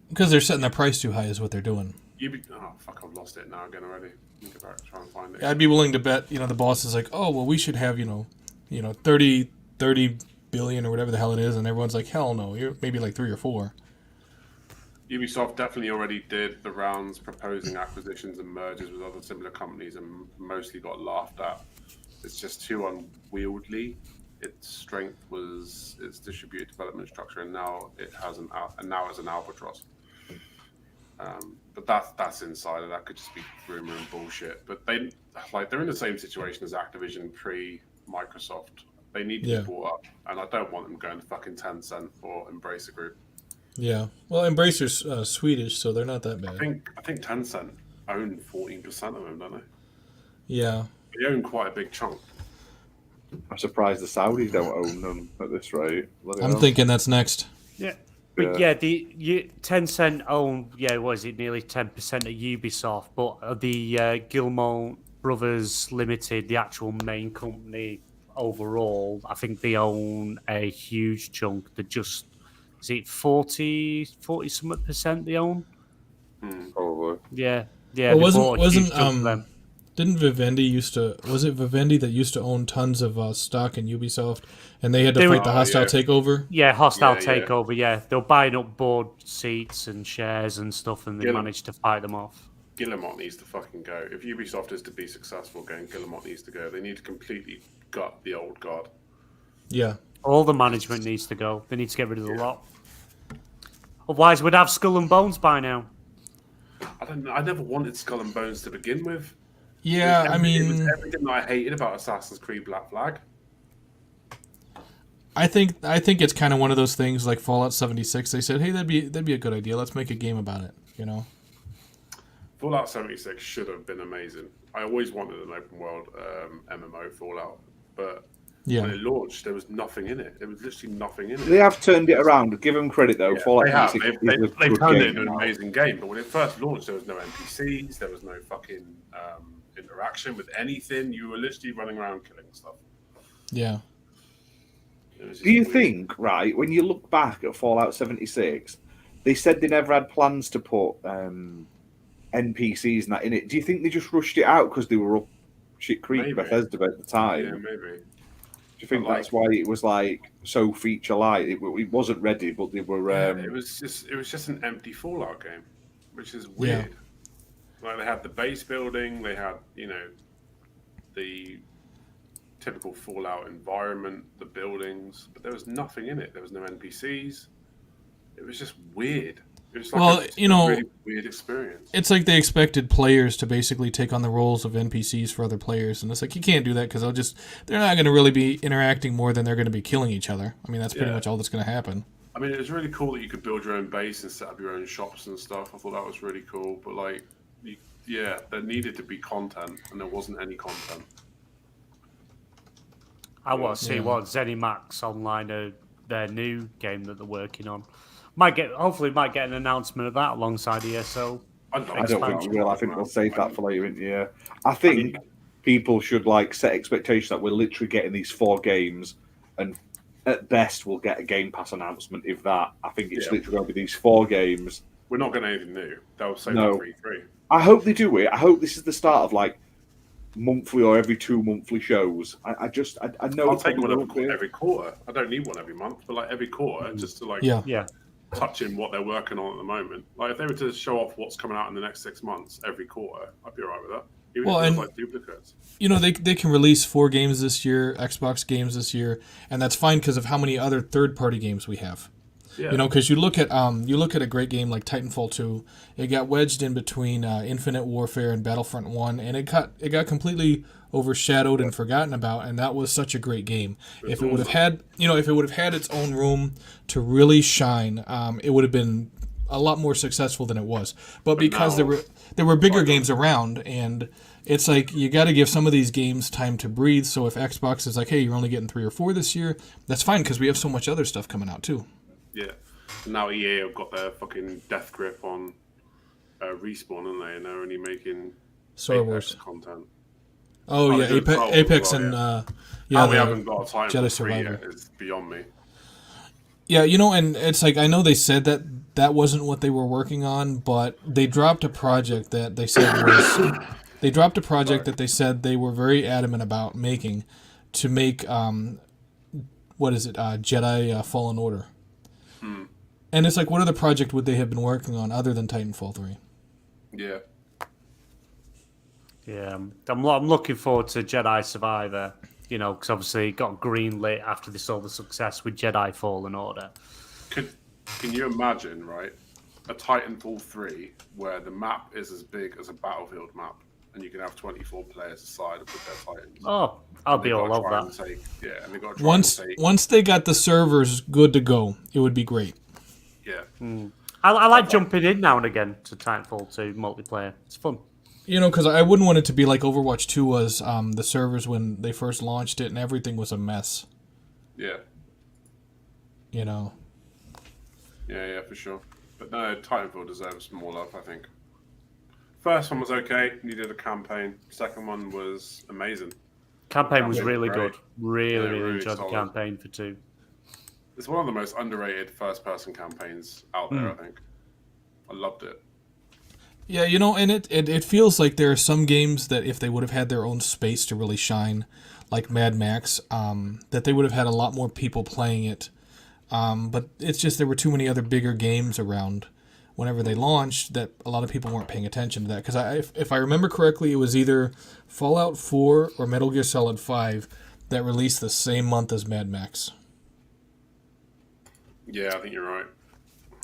Because they're setting their price too high, is what they're doing. Oh fuck! I've lost it now again already. Let me go back, try and find it. I'd be willing to bet. The boss is like, oh well, we should have 30 billion or whatever the hell it is, and everyone's like, hell no, you're maybe like 3 or 4. Ubisoft definitely already did the rounds proposing acquisitions and mergers with other similar companies, and mostly got laughed at. It's just too unwieldy. Its strength was its distributed development structure, and now it has an albatross. But that's insider. That could just be rumor and bullshit. But they're in the same situation as Activision pre-Microsoft. They need to be brought up, and I don't want them going to fucking Tencent or Embracer Group. Yeah. Well, Embracer's Swedish, so they're not that bad. I think Tencent own 14% of them, don't they? Yeah. They own quite a big chunk. I'm surprised the Saudis don't own them at this rate. I'm thinking that's next. Yeah. But Tencent own, what is it, nearly 10% of Ubisoft, but the Gilmore Brothers Limited, the actual main company overall, I think they own a huge chunk. Is it 40 something percent they own? Probably. Yeah. Well, wasn't them. Didn't Vivendi was it Vivendi that used to own tons of stock in Ubisoft, and they had to fight the hostile takeover? Yeah, hostile takeover. Yeah, they were buying up board seats and shares and stuff, and they managed to fight them off. Guillemot needs to fucking go. If Ubisoft is to be successful again, Guillemot needs to go. They need to completely gut the old guard. Yeah. All the management needs to go. They need to get rid of the lot. Otherwise, we'd have Skull and Bones by now. I don't know. I never wanted Skull and Bones to begin with. Yeah, it was everything that I hated about Assassin's Creed Black Flag. I think it's kind of one of those things like Fallout 76. They said, hey, that'd be a good idea. Let's make a game about it. Fallout 76 should have been amazing. I always wanted an open world MMO Fallout, but when it launched, there was nothing in it. There was literally nothing in it. They have turned it around. Give them credit though. Yeah, Fallout 76 they've turned it into an amazing game. But when it first launched, there was no NPCs. There was no fucking interaction with anything. You were literally running around killing stuff. Yeah. Do you think, right, when you look back at Fallout 76, they said they never had plans to put NPCs and that in it. Do you think they just rushed it out because they were up shit creek, Bethesda at the time? Yeah, maybe. Do you think that's why it was so feature light? It wasn't ready, but they were. It was just an empty Fallout game, which is weird. They had the base building, they had the typical Fallout environment, the buildings, but there was nothing in it. There was no NPCs. It was just weird. It was a really weird experience. It's like they expected players to basically take on the roles of NPCs for other players, and it's like you can't do that because they're not going to really be interacting more than they're going to be killing each other. I mean, that's pretty much all that's going to happen. I mean, it was really cool that you could build your own base and set up your own shops and stuff. I thought that was really cool, but there needed to be content, and there wasn't any content. I want to see what ZeniMax Online, their new game that they're working on. Hopefully might get an announcement of that alongside ESO. I don't think we will. I think we'll save that for later in the year. I think people should like set expectations that we're literally getting these 4 games, and at best we'll get a Game Pass announcement. If that, I think it's literally going to be these 4 games. We're not getting anything new. They'll save that for E3. I hope they do it. I hope this is the start of like monthly or every 2 monthly shows. I know I'll take one every quarter. I don't need one every month, but like every quarter, just to like touch in what they're working on at the moment. Like if they were to show off what's coming out in the next 6 months every quarter, I'd be alright with that. Even if it's like duplicates. You know, they can release 4 games this year, Xbox games this year, and that's fine because of how many other third-party games we have. Yeah. You know, because you look at a great game like Titanfall 2, it got wedged in between Infinite Warfare and Battlefront 1, and it got completely overshadowed and forgotten about, and that was such a great game. If it would have had its own room to really shine, it would have been a lot more successful than it was. But because there were bigger games around, and it's like you got to give some of these games time to breathe. So if Xbox is like, hey, you're only getting 3 or 4 this year, that's fine because we have so much other stuff coming out too. Yeah. Now EA have got their fucking death grip on Respawn, haven't they? And they're only making Star Wars content. Oh yeah, Apex and we haven't got a time Jedi for Survivor. yet. It's beyond me. Yeah, you know, and it's like I know they said that wasn't what they were working on, but they dropped a project that they said they were very adamant about making to make Jedi Fallen Order. And it's like, what other project would they have been working on other than Titanfall 3? Yeah. Yeah, I'm looking forward to Jedi Survivor, you know, because obviously it got greenlit after they saw the success with Jedi Fallen Order. Can you imagine, right, a Titanfall 3 where the map is as big as a Battlefield map and you can have 24 players aside with their Titans? Oh, I'll be all over that. And they got to once they got the servers good to go, it would be great. Yeah. I like jumping in now and again to Titanfall 2 multiplayer. It's fun. You know, because I wouldn't want it to be like Overwatch 2 was, the servers when they first launched it and everything was a mess. Yeah. You know. Yeah, for sure. But no, Titanfall deserves more love, I think. First one was okay. Needed a campaign. Second one was amazing. Campaign was really good. Really enjoyed the campaign for 2. It's one of the most underrated first-person campaigns out there, I think. I loved it. Yeah, you know, and it feels like there are some games that if they would have had their own space to really shine, like Mad Max, that they would have had a lot more people playing it. But it's just there were too many other bigger games around whenever they launched that a lot of people weren't paying attention to that. Because if I remember correctly, it was either Fallout 4 or Metal Gear Solid 5 that released the same month as Mad Max. Yeah, I think you're right.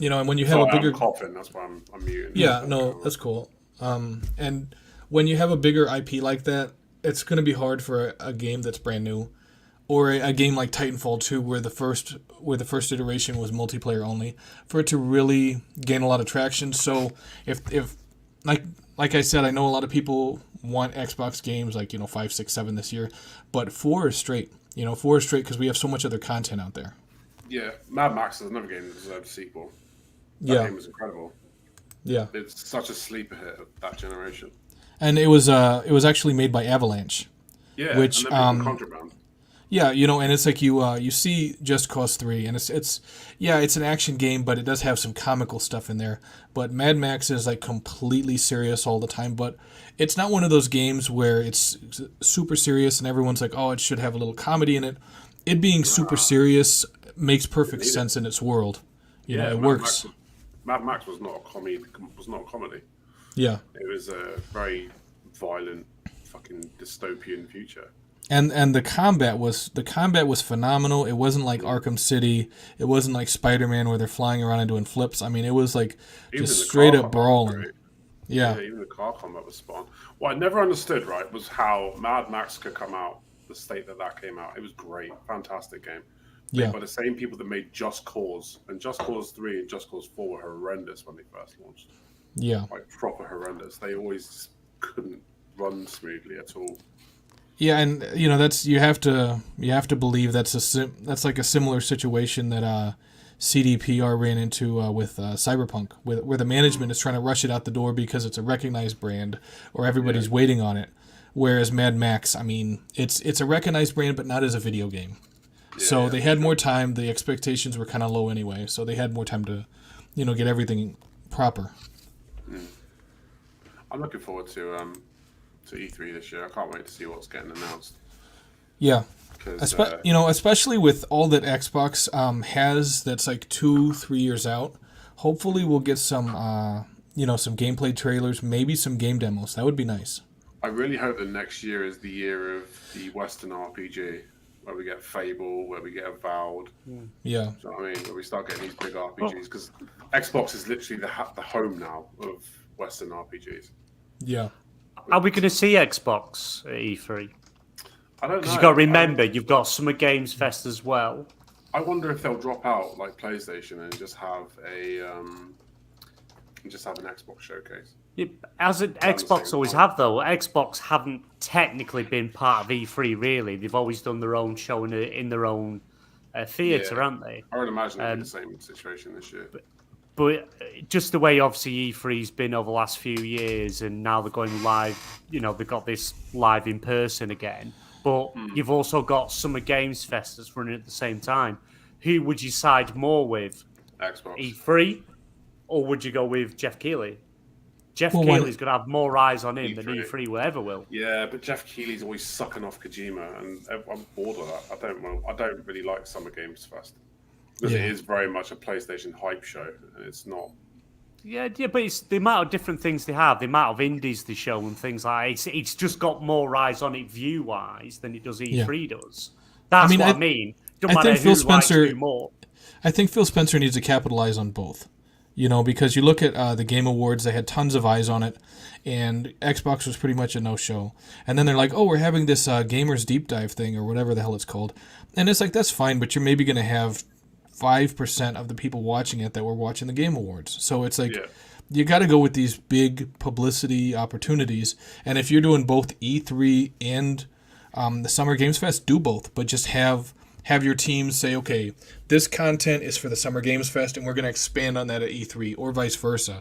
You know, and when you have a bigger... I'm coughing, that's why I'm muting. Yeah, no, that's cool. And when you have a bigger IP like that, it's going to be hard for a game that's brand new. Or a game like Titanfall 2 where the first iteration was multiplayer only, for it to really gain a lot of traction. So if like I said, I know a lot of people want Xbox games like, 5, 6, 7 this year, but 4 is straight. 4 is straight because we have so much other content out there. Yeah, Mad Max is another game that deserves a sequel. That game was incredible. Yeah. It's such a sleeper hit of that generation. And it was actually made by Avalanche. Yeah, which and then Contraband. Yeah, and it's like you see Just Cause 3, and it's an action game, but it does have some comical stuff in there. But Mad Max is like completely serious all the time, but it's not one of those games where it's super serious and everyone's like, oh, it should have a little comedy in it. It being super serious makes perfect sense in its world. You know, it works. Mad Max was not a comedy. Yeah. It was a very violent, fucking dystopian future. And the combat was phenomenal. It wasn't like Arkham City. It wasn't like Spider-Man where they're flying around and doing flips. I mean, it was like just straight up brawling. Yeah, even the car combat was spot on. What I never understood, right, was how Mad Max could come out the state that came out. It was great, fantastic game. Made by the same people that made Just Cause, and Just Cause 3 and Just Cause 4 were horrendous when they first launched. Yeah, like proper horrendous. They always couldn't run smoothly at all. Yeah, and that's you have to believe that's like a similar situation that CDPR ran into with Cyberpunk, where the management is trying to rush it out the door because it's a recognized brand or everybody's waiting on it. Whereas Mad Max, I mean, it's a recognized brand, but not as a video game. So they had more time. The expectations were kind of low anyway, so they had more time to, get everything proper. I'm looking forward to E3 this year. I can't wait to see what's getting announced. Yeah, especially with all that Xbox has that's like 2-3 years out. Hopefully, we'll get some some gameplay trailers, maybe some game demos. That would be nice. I really hope that next year is the year of the Western RPG, where we get Fable, where we get Avowed. Yeah. Do you know what I mean? Where we start getting these big RPGs, because Xbox is literally the home now of Western RPGs. Yeah. Are we going to see Xbox at E3? I don't know. Because you've got to remember, you've got Summer Games Fest as well. I wonder if they'll drop out like PlayStation and just have an Xbox showcase. Yeah, as an Xbox always have, though. Xbox haven't technically been part of E3, really. They've always done their own show in their own theatre, haven't they? I would imagine it'll be the same situation this year. But just the way, obviously, E3's been over the last few years, and now they're going live, they've got this live in person again. But you've also got Summer Games Fest that's running at the same time. Who would you side more with? Xbox. E3? Or would you go with Jeff Keighley? Jeff Keighley's going to have more eyes on him than E3 will ever will. Yeah, but Jeff Keighley's always sucking off Kojima, and I'm bored of that. I don't really like Summer Games Fest. Because it is very much a PlayStation hype show, and it's not. Yeah, but it's the amount of different things they have, the amount of indies they show and things like that. It's just got more eyes on it view-wise than it does E3 does. That's what I mean. Don't matter who likes who more. I think Phil Spencer needs to capitalize on both. Because you look at the Game Awards, they had tons of eyes on it, and Xbox was pretty much a no-show. And then they're like, oh, we're having this Gamers Deep Dive thing, or whatever the hell it's called. And it's like, that's fine, but you're maybe going to have 5% of the people watching it that were watching the Game Awards. So it's like, you got to go with these big publicity opportunities. And if you're doing both E3 and the Summer Games Fest, do both, but just have your team say, okay, this content is for the Summer Games Fest, and we're going to expand on that at E3, or vice versa.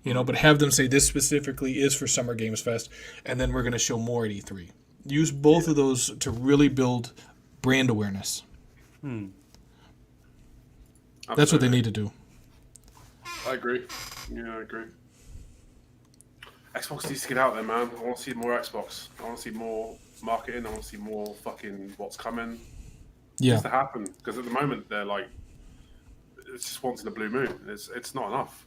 But have them say this specifically is for Summer Games Fest, and then we're going to show more at E3. Use both of those to really build brand awareness. That's what they need to do. I agree. Yeah, I agree. Xbox needs to get out there, man. I want to see more Xbox. I want to see more marketing. I want to see more fucking what's coming. It needs to happen, because at the moment they're like, it's just once in a blue moon. It's not enough.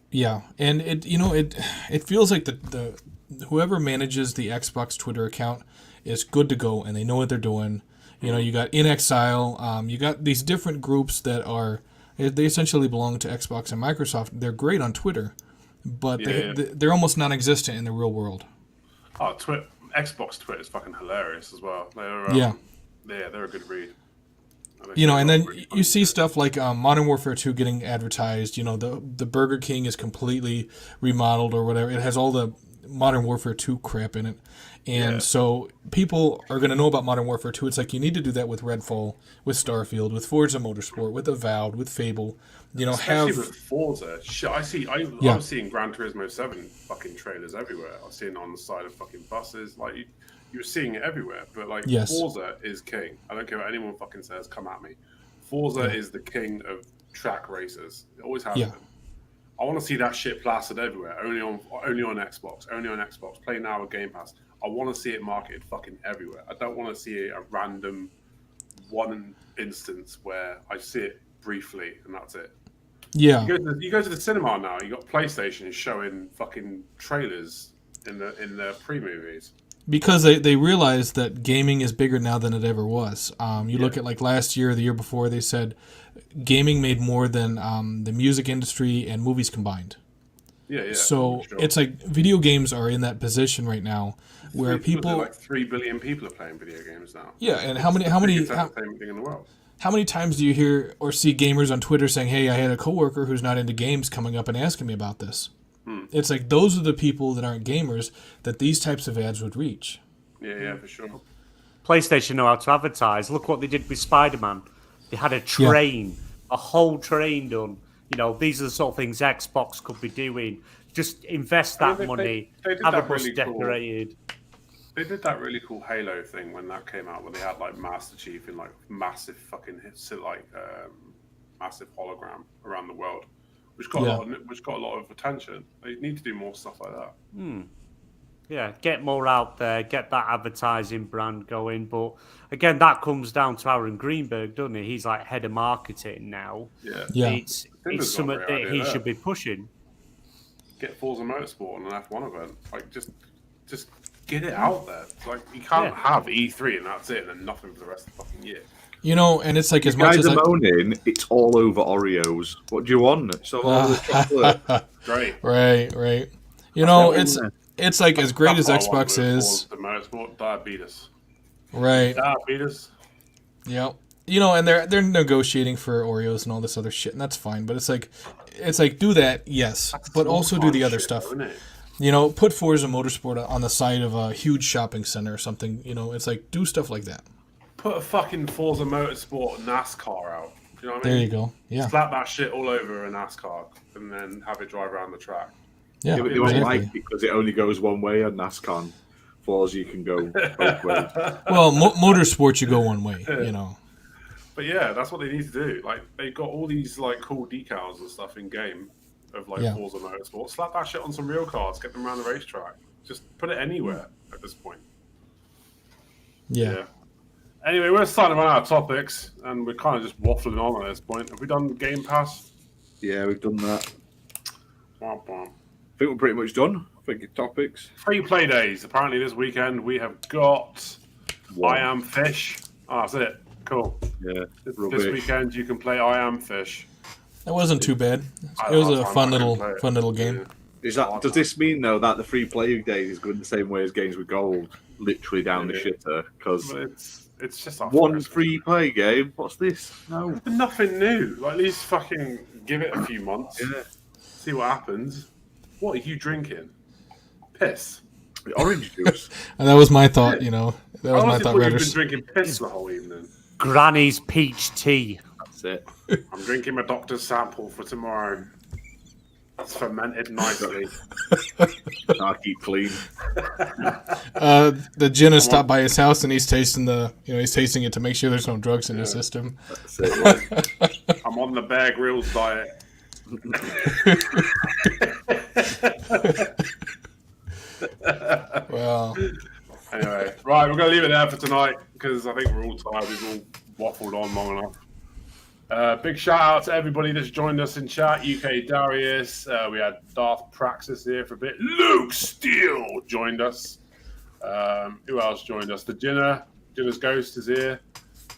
Yeah, and it feels like the whoever manages the Xbox Twitter account is good to go, and they know what they're doing. You got In Exile. You got these different groups that they essentially belong to Xbox and Microsoft. They're great on Twitter, but they're almost non-existent in the real world. Oh, Xbox Twitter is fucking hilarious as well. They're a good read. And then you see stuff like Modern Warfare 2 getting advertised. The Burger King is completely remodeled or whatever. It has all the Modern Warfare 2 crap in it. And so people are going to know about Modern Warfare 2. It's like you need to do that with Redfall, with Starfield, with Forza Motorsport, with Avowed, with Fable. Especially with Forza. I was seeing Gran Turismo 7 fucking trailers everywhere. I was seeing it on the side of fucking buses. Like, you were seeing it everywhere. But, Forza is king. I don't care what anyone fucking says. Come at me. Forza is the king of track races. It always has been. I want to see that shit plastered everywhere. Only on Xbox. Only on Xbox. Play now with Game Pass. I want to see it marketed fucking everywhere. I don't want to see a random one instance where I see it briefly and that's it. Yeah. You go to the cinema now. You got PlayStation showing fucking trailers in the pre-movies. Because they realize that gaming is bigger now than it ever was. You look at like last year or the year before, they said gaming made more than the music industry and movies combined. Yeah. So it's like video games are in that position right now where people like 3 billion people are playing video games now. Yeah, and how many thing in the world. How many times do you hear or see gamers on Twitter saying, "Hey, I had a coworker who's not into games coming up and asking me about this." It's like those are the people that aren't gamers that these types of ads would reach. Yeah, for sure. PlayStation know how to advertise. Look what they did with Spider-Man. They had a train a whole train done. You know, these are the sort of things Xbox could be doing. Just invest that money, they did have a that bus really cool. decorated. They did that really cool Halo thing when that came out, where they had like Master Chief in like massive fucking hits, like massive hologram around the world, which got a lot of attention. They need to do more stuff like that. Yeah, get more out there, get that advertising brand going. But again, that comes down to Aaron Greenberg, doesn't it? He's like head of marketing now. Yeah. It's something that he should be pushing. Get Forza Motorsport on an F1 event. Like, just get it out there. Like, you can't have E3 and that's it, and then nothing for the rest of the fucking year. You know, and it's like as much Guys as are moaning, it's all over Oreos. What do you want? It's all over chocolate. Great. Right. You know, it's like as great as Xbox is. The Motorsport, diabetes. Right. Diabetes. Yeah. You know, and they're negotiating for Oreos and all this other shit, and that's fine. But it's like do that, yes, but also do the other stuff. You know, put Forza Motorsport on the side of a huge shopping center or something. You know, it's like do stuff like that. Put a fucking Forza Motorsport NASCAR out. You know what I mean? There you go. Yeah. Slap that shit all over a NASCAR and then have it drive around the track. Yeah, but they won't like it because it only goes one way on NASCAR. Forza, you can go both ways. Well, motorsport, you go one way, you know. But yeah, that's what they need to do. Like, they've got all these like cool decals and stuff in game of like Forza Motorsport. Slap that shit on some real cars, get them around the racetrack. Just put it anywhere at this point. Yeah. Anyway, we're starting to run out of topics, and we're kind of just waffling on at this point. Have we done Game Pass? Yeah, we've done that. Womp womp. I think we're pretty much done. I think your topics. Free play days. Apparently this weekend we have got I Am Fish. Oh, that's it. Cool. Yeah. This weekend you can play I Am Fish. That wasn't too bad. It was a fun little game. Yeah. Is that? Does this mean though that the free play days is going the same way as games with gold, literally down the shitter? Because it's just one free play game. What's this? No, nothing new. Like, at least fucking give it a few months. Yeah. See what happens. What are you drinking? Piss. Orange juice. And that was my thought. You know, that was my thought. You've been drinking piss the whole evening. Granny's peach tea. That's it. I'm drinking my doctor's sample for tomorrow. It's fermented nicely. I'll keep clean. TheGinna stopped by his house and he's tasting he's tasting it to make sure there's no drugs in his system. That's it. I'm on the Bear Grylls diet. Well, anyway, right, we're going to leave it there for tonight because I think we're all tired. We've all waffled on long enough. Big shout out to everybody that's joined us in chat. UK Darius, we had Darth Praxis here for a bit. Luke Steele joined us. Who else joined us? TheGinna, Ginna's Ghost is here.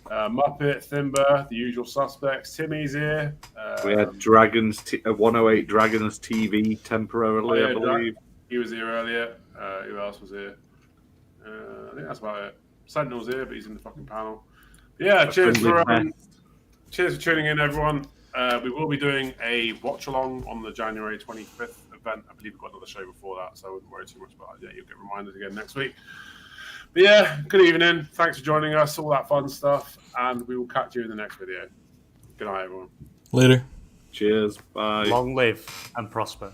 Muppet, Thimber, the usual suspects. Timmy's here. We had 108 Dragons TV temporarily, I believe. He was here earlier. Who else was here? I think that's about it. Sentinel's here, but he's in the fucking panel. Yeah, cheers for tuning in, everyone. We will be doing a watch-along on the January 25th event. I believe we've got another show before that, so I wouldn't worry too much about it. Yeah, you'll get reminders again next week. But yeah, good evening. Thanks for joining us, all that fun stuff, and we will catch you in the next video. Good night, everyone. Later. Cheers. Bye. Long live and prosper.